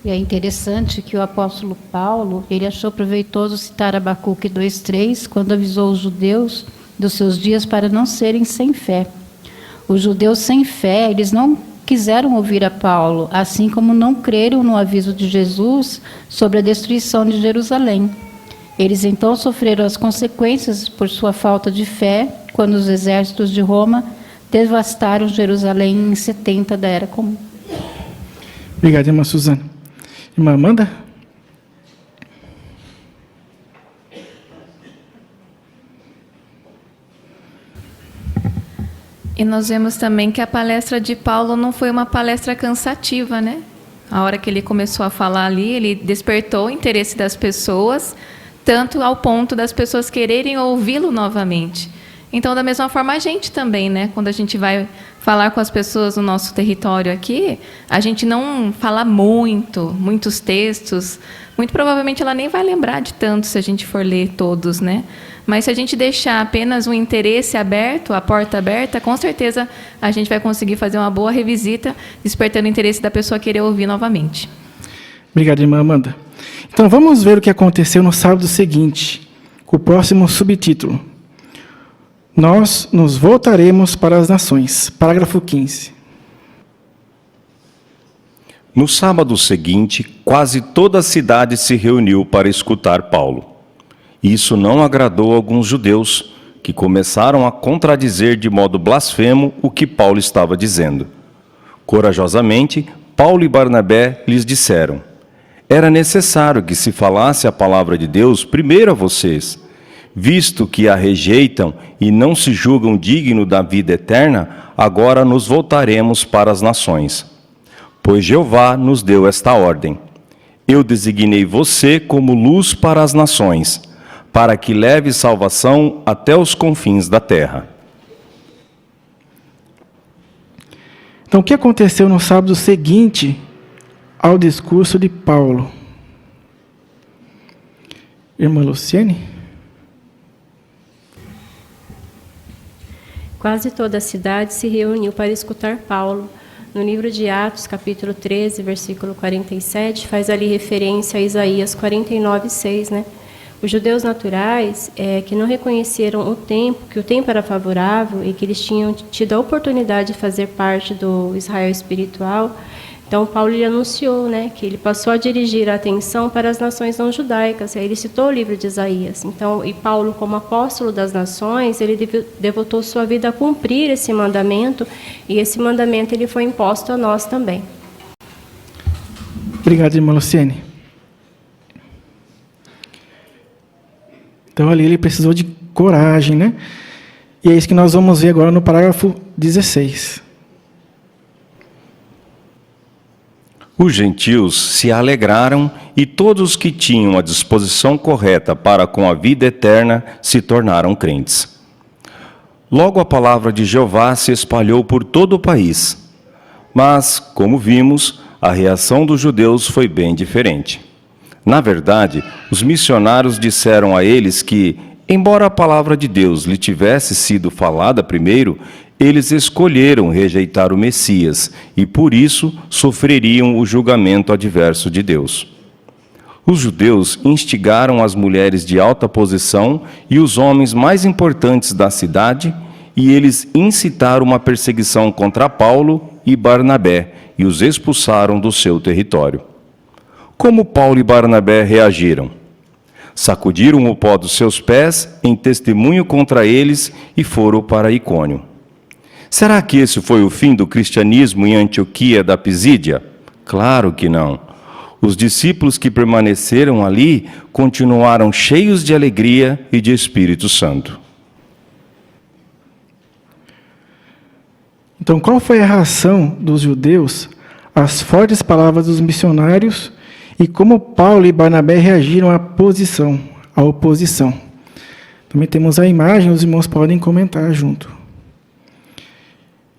E é interessante que o apóstolo Paulo, ele achou proveitoso citar Abacuque 2:3, quando avisou os judeus dos seus dias para não serem sem fé. Os judeus sem fé, eles não quiseram ouvir a Paulo, assim como não creram no aviso de Jesus sobre a destruição de Jerusalém. Eles então sofreram as consequências por sua falta de fé, quando os exércitos de Roma devastaram Jerusalém em 70 da Era Comum. Obrigado, irmã Suzana. Irmã Amanda? E nós vemos também que a palestra de Paulo não foi uma palestra cansativa, né? A hora que ele começou a falar ali, ele despertou o interesse das pessoas, tanto ao ponto das pessoas quererem ouvi-lo novamente. Então, da mesma forma, a gente também, né? Quando a gente vai falar com as pessoas no nosso território aqui, a gente não fala muitos textos. Muito provavelmente ela nem vai lembrar de tanto se a gente for ler todos, né? Mas se a gente deixar apenas um interesse aberto, a porta aberta, com certeza a gente vai conseguir fazer uma boa revisita, despertando o interesse da pessoa querer ouvir novamente. Obrigado, irmã Amanda. Então vamos ver o que aconteceu no sábado seguinte, com o próximo subtítulo: Nós nos voltaremos para as nações. Parágrafo 15. No sábado seguinte, quase toda a cidade se reuniu para escutar Paulo. Isso não agradou a alguns judeus, que começaram a contradizer de modo blasfemo o que Paulo estava dizendo. Corajosamente, Paulo e Barnabé lhes disseram: era necessário que se falasse a palavra de Deus primeiro a vocês. Visto que a rejeitam e não se julgam dignos da vida eterna, agora nos voltaremos para as nações. Pois Jeová nos deu esta ordem: eu designei você como luz para as nações, para que leve salvação até os confins da terra. Então, o que aconteceu no sábado seguinte ao discurso de Paulo? Irmã Luciene? Quase toda a cidade se reuniu para escutar Paulo. No livro de Atos, capítulo 13, versículo 47, faz ali referência a Isaías 49:6, né? Os judeus naturais, que não reconheceram que o tempo era favorável e que eles tinham tido a oportunidade de fazer parte do Israel espiritual, Então, Paulo ele anunciou, né, que ele passou a dirigir a atenção para as nações não judaicas. Aí ele citou o livro de Isaías. Então, e Paulo, como apóstolo das nações, ele devotou sua vida a cumprir esse mandamento, e esse mandamento ele foi imposto a nós também. Obrigado, irmã Luciene. Então, ali ele precisou de coragem, né? E é isso que nós vamos ver agora no parágrafo 16. Os gentios se alegraram e todos que tinham a disposição correta para com a vida eterna se tornaram crentes. Logo a palavra de Jeová se espalhou por todo o país. Mas, como vimos, a reação dos judeus foi bem diferente. Na verdade, os missionários disseram a eles que, embora a palavra de Deus lhe tivesse sido falada primeiro, eles escolheram rejeitar o Messias e, por isso, sofreriam o julgamento adverso de Deus. Os judeus instigaram as mulheres de alta posição e os homens mais importantes da cidade, e eles incitaram uma perseguição contra Paulo e Barnabé e os expulsaram do seu território. Como Paulo e Barnabé reagiram? Sacudiram o pó dos seus pés em testemunho contra eles e foram para Icônio. Será que esse foi o fim do cristianismo em Antioquia da Pisídia? Claro que não. Os discípulos que permaneceram ali continuaram cheios de alegria e de Espírito Santo. Então, qual foi a reação dos judeus às fortes palavras dos missionários e como Paulo e Barnabé reagiram à oposição? Também temos a imagem, os irmãos podem comentar junto.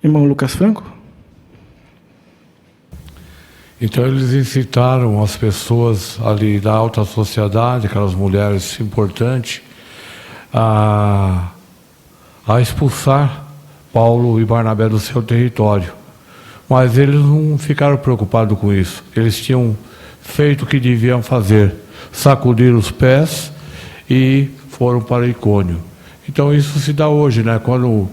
Irmão Lucas Franco? Então eles incitaram as pessoas ali da alta sociedade, aquelas mulheres importantes, a expulsar Paulo e Barnabé do seu território. Mas eles não ficaram preocupados com isso. Eles tinham feito o que deviam fazer, sacudir os pés e foram para Icônio. Então isso se dá hoje, né? Quando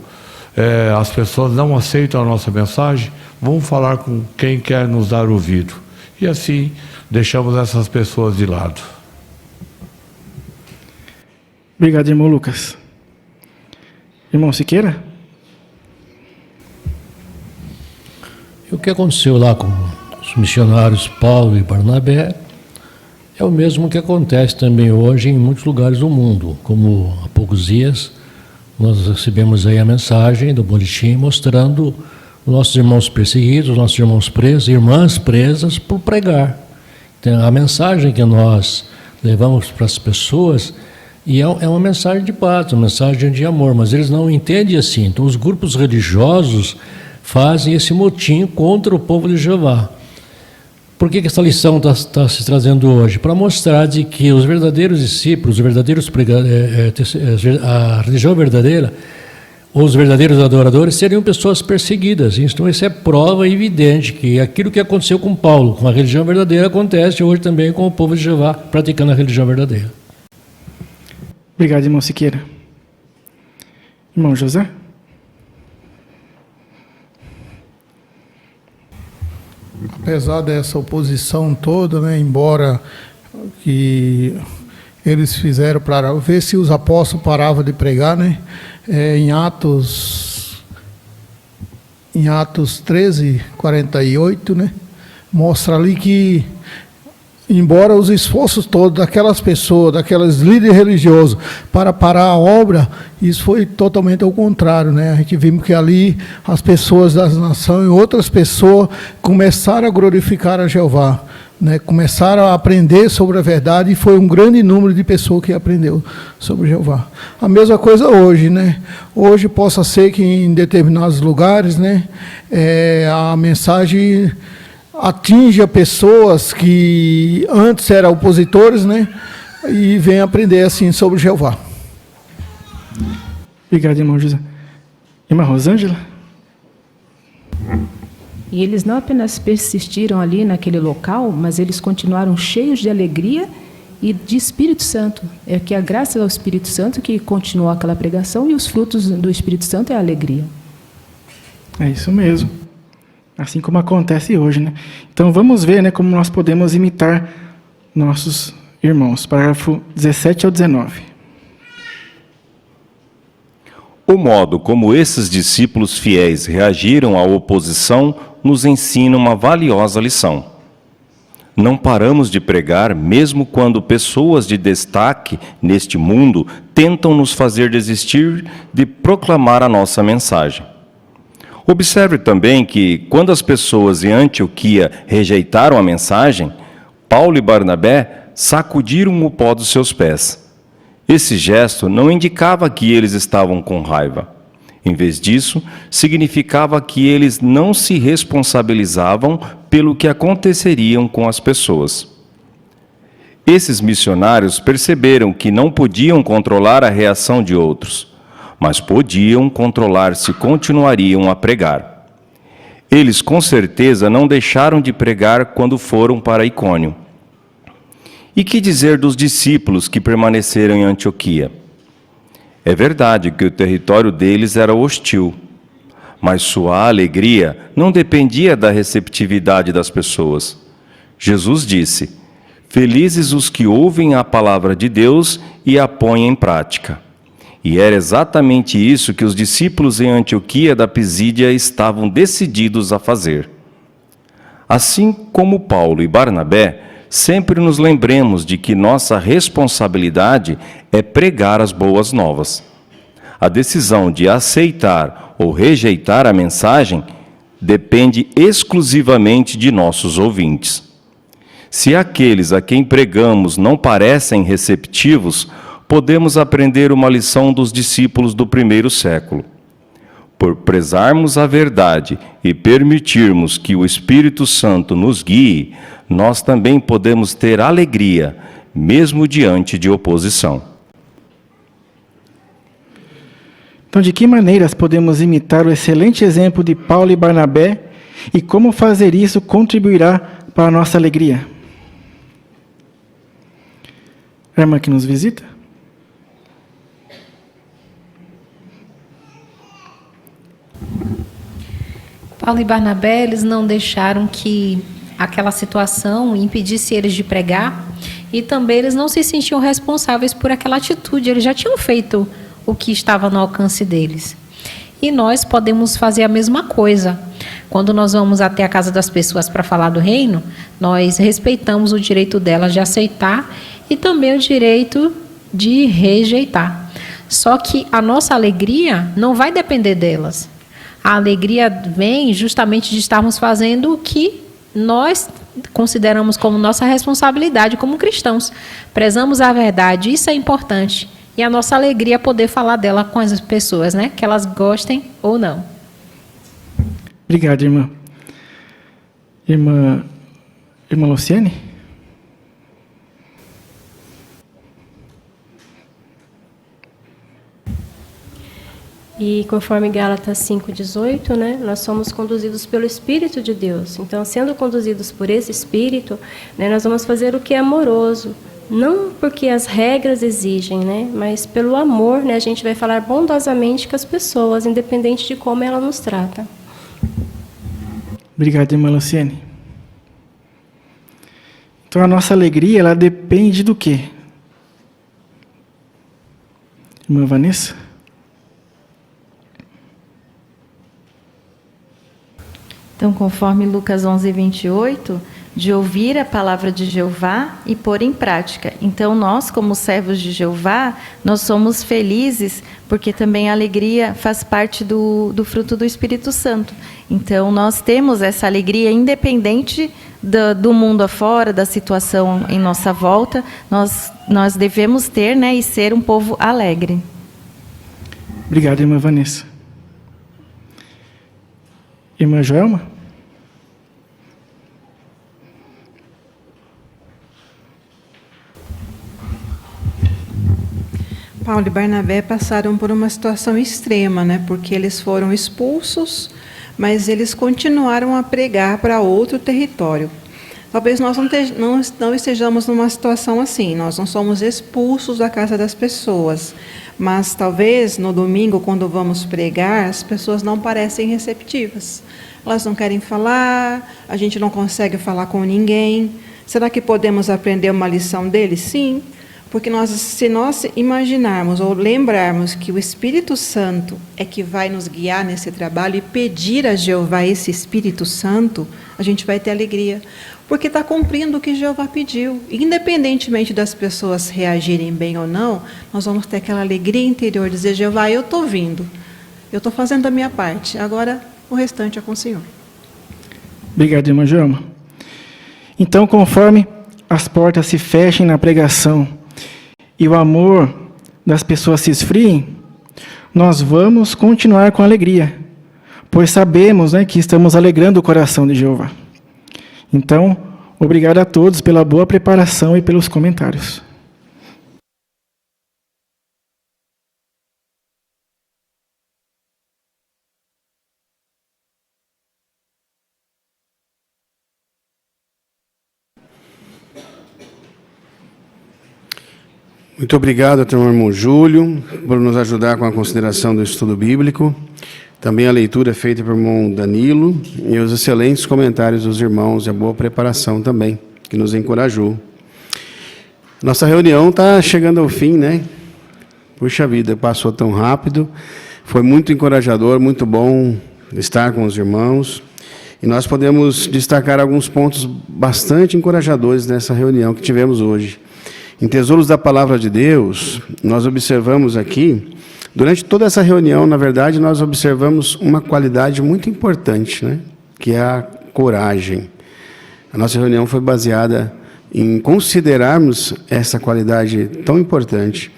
as pessoas não aceitam a nossa mensagem, vamos falar com quem quer nos dar ouvido. E assim, deixamos essas pessoas de lado. Obrigado, irmão Lucas. Irmão Siqueira? E o que aconteceu lá com os missionários Paulo e Barnabé é o mesmo que acontece também hoje em muitos lugares do mundo. Como há poucos dias nós recebemos aí a mensagem do boletim mostrando os nossos irmãos perseguidos, os nossos irmãos presos, irmãs presas por pregar. Então, a mensagem que nós levamos para as pessoas e é uma mensagem de paz, uma mensagem de amor, mas eles não entendem assim. Então, os grupos religiosos fazem esse motim contra o povo de Jeová. Por que essa lição está se trazendo hoje? Para mostrar de que os verdadeiros discípulos, os verdadeiros a religião verdadeira, os verdadeiros adoradores seriam pessoas perseguidas. Então isso é prova evidente que aquilo que aconteceu com Paulo, com a religião verdadeira, acontece hoje também com o povo de Jeová, praticando a religião verdadeira. Obrigado, irmão Siqueira. Irmão José? Apesar dessa oposição toda, né, embora que eles fizeram para ver se os apóstolos paravam de pregar, né, em Atos 13:48, né, mostra ali que, embora os esforços todos daquelas pessoas, daqueles líderes religiosos, para parar a obra, isso foi totalmente ao contrário, né? A gente vimos que ali as pessoas das nações e outras pessoas começaram a glorificar a Jeová, né? Começaram a aprender sobre a verdade e foi um grande número de pessoas que aprendeu sobre Jeová. A mesma coisa hoje, né? Hoje possa ser que em determinados lugares, né, a mensagem atinge pessoas que antes eram opositores, né, e vem aprender assim sobre Jeová. Obrigado, irmão José. Irmã Rosângela? E eles não apenas persistiram ali naquele local, mas eles continuaram cheios de alegria e de Espírito Santo. É que a graça ao Espírito Santo que continuou aquela pregação e os frutos do Espírito Santo é a alegria. É isso mesmo. assim como acontece hoje, né? Então vamos ver, né, como nós podemos imitar nossos irmãos. Parágrafo 17 ao 19. O modo como esses discípulos fiéis reagiram à oposição nos ensina uma valiosa lição. Não paramos de pregar mesmo quando pessoas de destaque neste mundo tentam nos fazer desistir de proclamar a nossa mensagem. Observe também que, quando as pessoas em Antioquia rejeitaram a mensagem, Paulo e Barnabé sacudiram o pó dos seus pés. Esse gesto não indicava que eles estavam com raiva. Em vez disso, significava que eles não se responsabilizavam pelo que aconteceriam com as pessoas. Esses missionários perceberam que não podiam controlar a reação de outros, mas podiam controlar se continuariam a pregar. Eles, com certeza, não deixaram de pregar quando foram para Icônio. E que dizer dos discípulos que permaneceram em Antioquia? É verdade que o território deles era hostil, mas sua alegria não dependia da receptividade das pessoas. Jesus disse: "Felizes os que ouvem a palavra de Deus e a põem em prática." E era exatamente isso que os discípulos em Antioquia da Pisídia estavam decididos a fazer. Assim como Paulo e Barnabé, sempre nos lembremos de que nossa responsabilidade é pregar as boas novas. A decisão de aceitar ou rejeitar a mensagem depende exclusivamente de nossos ouvintes. Se aqueles a quem pregamos não parecem receptivos, podemos aprender uma lição dos discípulos do primeiro século. Por prezarmos a verdade e permitirmos que o Espírito Santo nos guie, nós também podemos ter alegria, mesmo diante de oposição. Então, de que maneiras podemos imitar o excelente exemplo de Paulo e Barnabé e como fazer isso contribuirá para a nossa alegria? A irmã que nos visita? Paulo e Barnabé, eles não deixaram que aquela situação impedisse eles de pregar e também eles não se sentiam responsáveis por aquela atitude. Eles já tinham feito o que estava no alcance deles. E nós podemos fazer a mesma coisa. Quando nós vamos até a casa das pessoas para falar do reino, nós respeitamos o direito delas de aceitar e também o direito de rejeitar. Só que a nossa alegria não vai depender delas. A alegria vem justamente de estarmos fazendo o que nós consideramos como nossa responsabilidade como cristãos. Prezamos a verdade, isso é importante. E a nossa alegria é poder falar dela com as pessoas, né? Que elas gostem ou não. Obrigado, irmã. Irmã Luciane? E conforme Gálatas 5,18, né, nós somos conduzidos pelo Espírito de Deus. Então, sendo conduzidos por esse Espírito, né, nós vamos fazer o que é amoroso. Não porque as regras exigem, né, mas pelo amor, né, a gente vai falar bondosamente com as pessoas, independente de como ela nos trata. Obrigado, irmã Luciane. Então, a nossa alegria, ela depende do quê? Irmã Vanessa? Então, conforme Lucas 11:28, de ouvir a palavra de Jeová e pôr em prática. Então, nós, como servos de Jeová, nós somos felizes, porque também a alegria faz parte do fruto do Espírito Santo. Então, nós temos essa alegria independente do mundo afora, da situação em nossa volta. Nós devemos ter, né, e ser um povo alegre. Obrigado, irmã Vanessa. Irmã Joelma? Paulo e Barnabé passaram por uma situação extrema, né? Porque eles foram expulsos, mas eles continuaram a pregar para outro território. Talvez nós não estejamos numa situação assim, nós não somos expulsos da casa das pessoas, mas talvez no domingo, quando vamos pregar, as pessoas não parecem receptivas. elas não querem falar, a gente não consegue falar com ninguém. Será que podemos aprender uma lição deles? Sim, porque se nós imaginarmos ou lembrarmos que o Espírito Santo é que vai nos guiar nesse trabalho e pedir a Jeová esse Espírito Santo, a gente vai ter alegria, porque está cumprindo o que Jeová pediu. Independentemente das pessoas reagirem bem ou não, nós vamos ter aquela alegria interior, dizer: Jeová, eu estou vindo, eu estou fazendo a minha parte, agora o restante é com o Senhor. Obrigado, irmã Joelma. Então, conforme as portas se fechem na pregação e o amor das pessoas se esfriem, nós vamos continuar com alegria, pois sabemos, né, que estamos alegrando o coração de Jeová. Então, obrigado a todos pela boa preparação e pelos comentários. Muito obrigado ao irmão Júlio por nos ajudar com a consideração do estudo bíblico. Também a leitura feita pelo irmão Danilo e os excelentes comentários dos irmãos e a boa preparação também, que nos encorajou. Nossa reunião está chegando ao fim, né? Puxa vida, passou tão rápido. Foi muito encorajador, muito bom estar com os irmãos. E nós podemos destacar alguns pontos bastante encorajadores nessa reunião que tivemos hoje. Em Tesouros da Palavra de Deus, nós observamos aqui, durante toda essa reunião, na verdade, nós observamos uma qualidade muito importante, né? Que é a coragem. A nossa reunião foi baseada em considerarmos essa qualidade tão importante.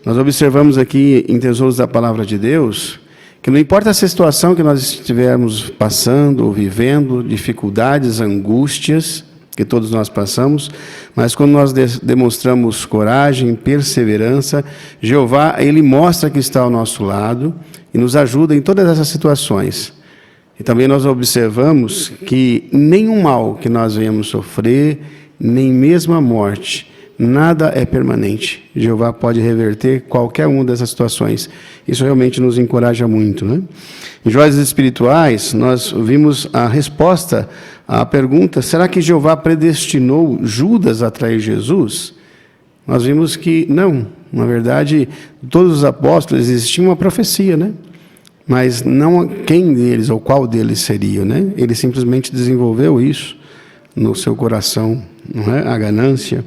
Nós observamos aqui em Tesouros da Palavra de Deus, que não importa a situação que nós estivermos passando ou vivendo, dificuldades, angústias, que todos nós passamos, mas quando nós demonstramos coragem, perseverança, Jeová, Ele mostra que está ao nosso lado e nos ajuda em todas essas situações. E também nós observamos que nenhum mal que nós venhamos sofrer, nem mesmo a morte, nada é permanente. Jeová pode reverter qualquer uma dessas situações. Isso realmente nos encoraja muito, né? Em Joias Espirituais, nós vimos a resposta à pergunta: será que Jeová predestinou Judas a trair Jesus? Nós vimos que não. Na verdade, todos os apóstolos existia uma profecia, né? Mas não quem deles ou qual deles seria, né? Ele simplesmente desenvolveu isso no seu coração, não é? A ganância.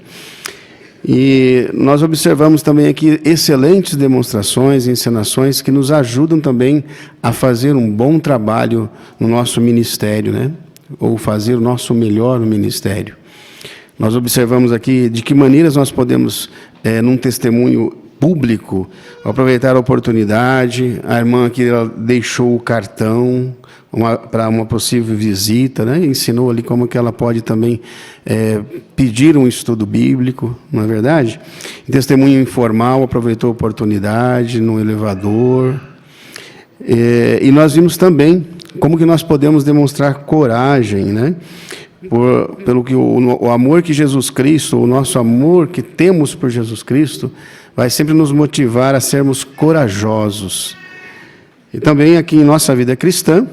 E nós observamos também aqui excelentes demonstrações, encenações que nos ajudam também a fazer um bom trabalho no nosso ministério, né? Ou fazer o nosso melhor no ministério. Nós observamos aqui de que maneiras nós podemos, num testemunho público, aproveitar a oportunidade. A irmã aqui ela deixou o cartão para uma possível visita, né? Ensinou ali como que ela pode também pedir um estudo bíblico, não é verdade? Em testemunho informal, aproveitou a oportunidade no elevador. E nós vimos também como que nós podemos demonstrar coragem, né? Pelo que o amor que Jesus Cristo, o nosso amor que temos por Jesus Cristo, vai sempre nos motivar a sermos corajosos. E também aqui em nossa vida cristã,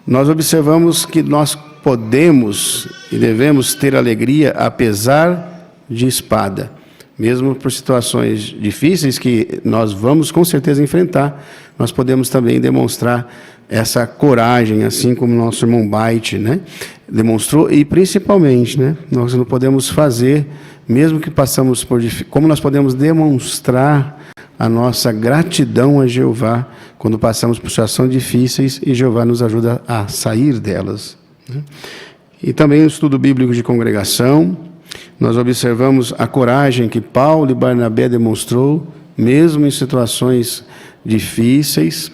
nós observamos que nós podemos e devemos ter alegria apesar de espada. Mesmo por situações difíceis que nós vamos com certeza enfrentar, nós podemos também demonstrar essa coragem, assim como nosso irmão Baite, né, demonstrou, e principalmente, né, nós não podemos fazer, mesmo que passamos por como nós podemos demonstrar a nossa gratidão a Jeová quando passamos por situações difíceis e Jeová nos ajuda a sair delas, né? E também o estudo bíblico de congregação, nós observamos a coragem que Paulo e Barnabé demonstrou, mesmo em situações difíceis,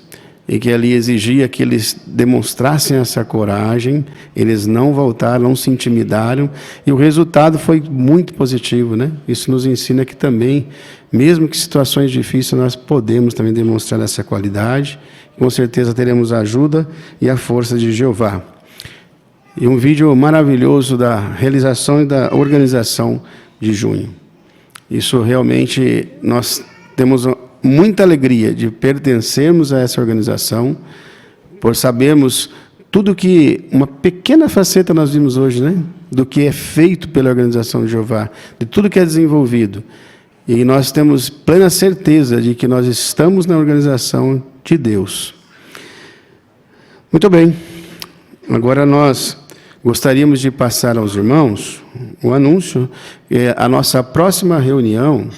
e que ali exigia que eles demonstrassem essa coragem. Eles não voltaram, não se intimidaram, e o resultado foi muito positivo, né? Isso nos ensina que também, mesmo que situações difíceis, nós podemos também demonstrar essa qualidade. Com certeza teremos a ajuda e a força de Jeová. E um vídeo maravilhoso da realização e da organização de junho. Isso realmente, nós temos muita alegria de pertencermos a essa organização, por sabermos tudo que, uma pequena faceta nós vimos hoje, né? Do que é feito pela organização de Jeová, de tudo que é desenvolvido. E nós temos plena certeza de que nós estamos na organização de Deus. Muito bem. Agora nós gostaríamos de passar aos irmãos o anúncio, a nossa próxima reunião,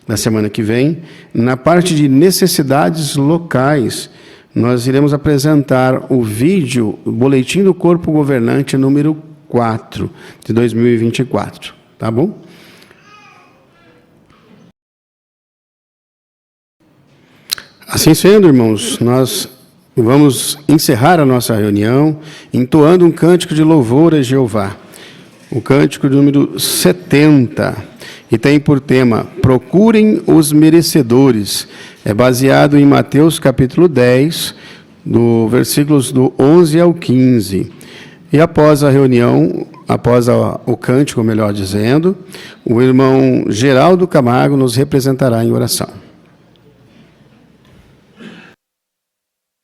na semana que vem, na parte de necessidades locais, nós iremos apresentar o vídeo, o Boletim do Corpo Governante número 4, de 2024. Tá bom? Assim sendo, irmãos, nós vamos encerrar a nossa reunião entoando um cântico de louvor a Jeová. O cântico número 70. E tem por tema, procurem os merecedores. É baseado em Mateus capítulo 10, do versículos do 11 ao 15. E após a reunião, após o cântico, melhor dizendo, o irmão Geraldo Camargo nos representará em oração.